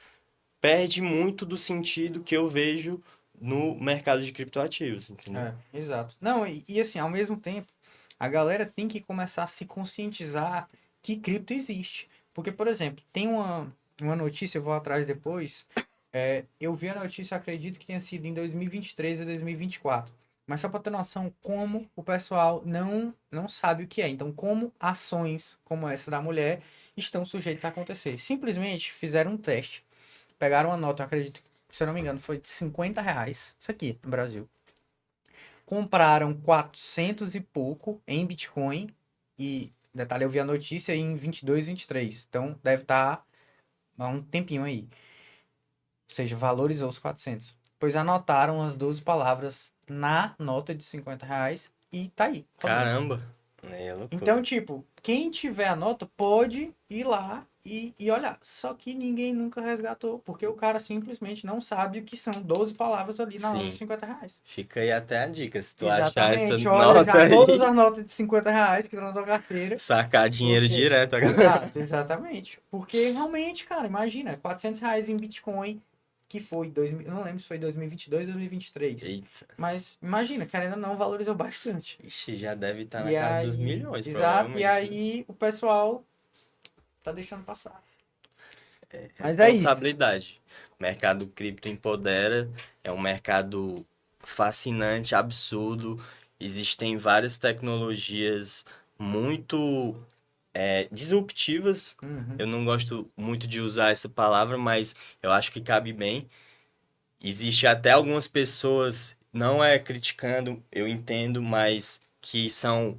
perde muito do sentido que eu vejo no mercado de criptoativos, entendeu? É, exato. Não, e assim, ao mesmo tempo, a galera tem que começar a se conscientizar que cripto existe. Porque, por exemplo, tem uma notícia, eu vou atrás depois. Eu vi a notícia, acredito que tenha sido em 2023 ou 2024. Mas só para ter noção como o pessoal não sabe o que é. Então, como ações como essa da mulher estão sujeitas a acontecer. Simplesmente fizeram um teste. Pegaram uma nota, eu acredito, se eu não me engano, foi de R$ 50. Isso aqui, no Brasil. Compraram 400 e pouco em Bitcoin. E, detalhe, eu vi a notícia em 22, 23. Então, deve estar há um tempinho aí. Ou seja, valorizou os 400. Pois anotaram as 12 palavras na nota de R$ 50 e tá aí, rodando. Caramba, é loucura. Então, tipo, quem tiver a nota pode ir lá e olhar. Só que ninguém nunca resgatou, porque o cara simplesmente não sabe o que são 12 palavras ali na nota de Sim, R$ 50. fica aí até a dica. Se tu achar essa Exatamente. Olha nota já todas aí, as notas de R$ 50 que estão na tua carteira. sacar dinheiro Porque... direto agora. Exato, exatamente. Porque realmente, cara, imagina, R$ 400 em Bitcoin, que foi 2000, eu não lembro se foi 2022 ou 2023. Eita. Mas imagina, querendo ou não, valorizou bastante. Ixi, já deve estar na E casa dos aí, milhões, exato, e provavelmente. aí o pessoal tá deixando passar. Mas é isso. Responsabilidade. O mercado cripto empodera, é um mercado fascinante, absurdo. Existem várias tecnologias muito disruptivas. Uhum, Eu não gosto muito de usar essa palavra, mas eu acho que cabe bem. Existe até algumas pessoas, não é criticando, eu entendo, mas que são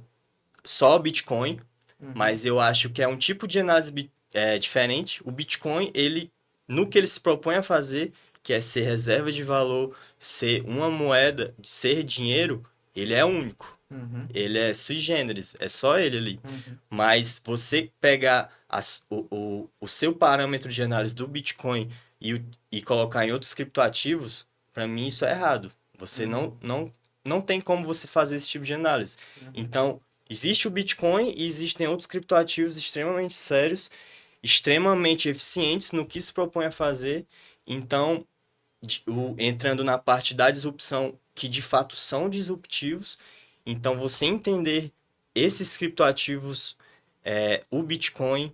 só Bitcoin, uhum, mas eu acho que é um tipo de análise diferente. O Bitcoin, ele, no que ele se propõe a fazer, que é ser reserva de valor, ser uma moeda, ser dinheiro, ele é único. uhum, Ele é sui generis, é só ele ali. uhum, Mas você pegar o seu parâmetro de análise do Bitcoin e colocar em outros criptoativos, para mim isso é errado. Você uhum, não tem como você fazer esse tipo de análise. uhum. Então, existe o Bitcoin e existem outros criptoativos extremamente sérios, extremamente eficientes no que se propõe a fazer. Então, entrando na parte da disrupção, que de fato são disruptivos. Então, você entender esses criptoativos, o Bitcoin,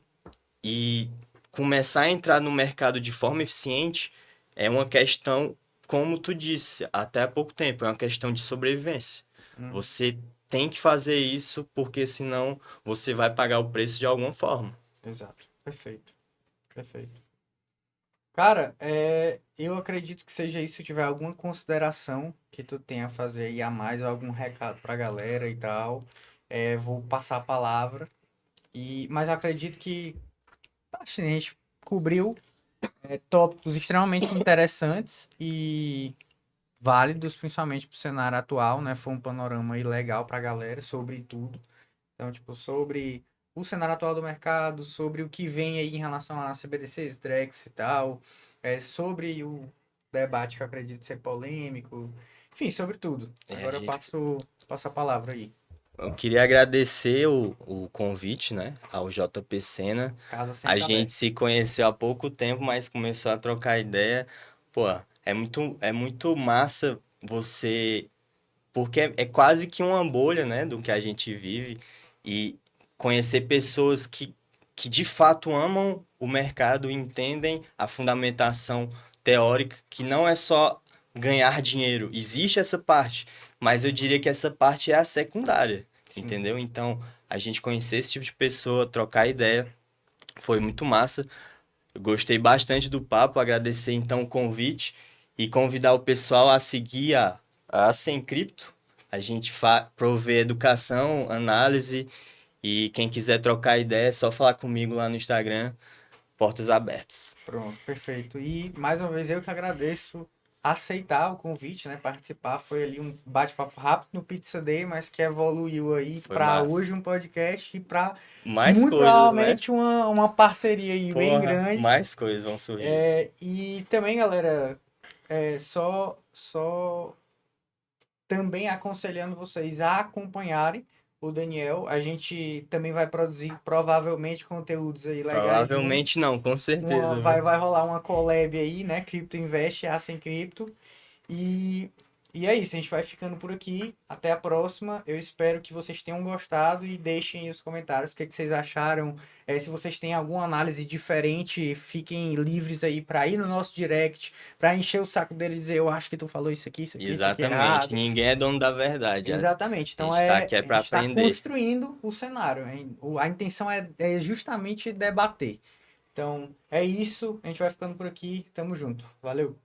e começar a entrar no mercado de forma eficiente é uma questão, como tu disse, até há pouco tempo, é uma questão de sobrevivência. Uhum. Você tem que fazer isso porque senão você vai pagar o preço de alguma forma. Exato. Perfeito. Perfeito. Cara, eu acredito que seja isso. Se tiver alguma consideração que tu tenha a fazer aí a mais, ou algum recado pra galera e tal, vou passar a palavra. Mas eu acredito que assim, a gente cobriu tópicos extremamente interessantes e válidos, principalmente pro cenário atual, né? Foi um panorama aí legal pra galera sobre tudo. Então, tipo, sobre o cenário atual do mercado, sobre o que vem aí em relação a CBDCs, DREX e tal, sobre o debate que eu acredito ser polêmico, enfim, sobre tudo. A Agora eu gente, passo a palavra aí. eu queria agradecer o convite, né, ao JP Sena. Casa A sempre gente aberta. se conheceu há pouco tempo, mas começou a trocar ideia. Pô, é muito massa você. Porque é quase que uma bolha, né, do que a gente vive. E conhecer pessoas que de fato amam o mercado e entendem a fundamentação teórica, que não é só ganhar dinheiro. Existe essa parte, mas eu diria que essa parte é a secundária, Sim. entendeu? Então, a gente conhecer esse tipo de pessoa, trocar ideia, foi muito massa. Eu gostei bastante do papo, agradecer então o convite e convidar o pessoal a seguir a Sem Cripto. A gente provê educação, análise e quem quiser trocar ideia é só falar comigo lá no Instagram, portas abertas. Pronto, perfeito. E mais uma vez eu que agradeço aceitar o convite, né? Participar. Foi ali um bate-papo rápido no Pizza Day, mas que evoluiu aí Foi para massa. hoje um podcast e para Mais muito coisas, né? provavelmente uma parceria aí bem Porra, grande. mais coisas vão surgir. E também, galera, só também aconselhando vocês a acompanharem o Daniel. A gente também vai produzir provavelmente conteúdos aí legais junto. Provavelmente não, com certeza, viu? Vai rolar uma collab aí, né? Crypto Invest, Sem Cripto. E, e é isso, a gente vai ficando por aqui. Até a próxima. Eu espero que vocês tenham gostado e deixem aí os comentários o que vocês acharam. Se vocês têm alguma análise diferente, fiquem livres aí para ir no nosso direct, para encher o saco deles e dizer, eu acho que tu falou isso aqui, isso aqui, isso aqui Exatamente. errado. Ninguém é dono da verdade. Exatamente. Então A gente tá aqui a pra gente está aprender. construindo o cenário. A intenção é justamente debater. Então, é isso. A gente vai ficando por aqui. Tamo junto. Valeu.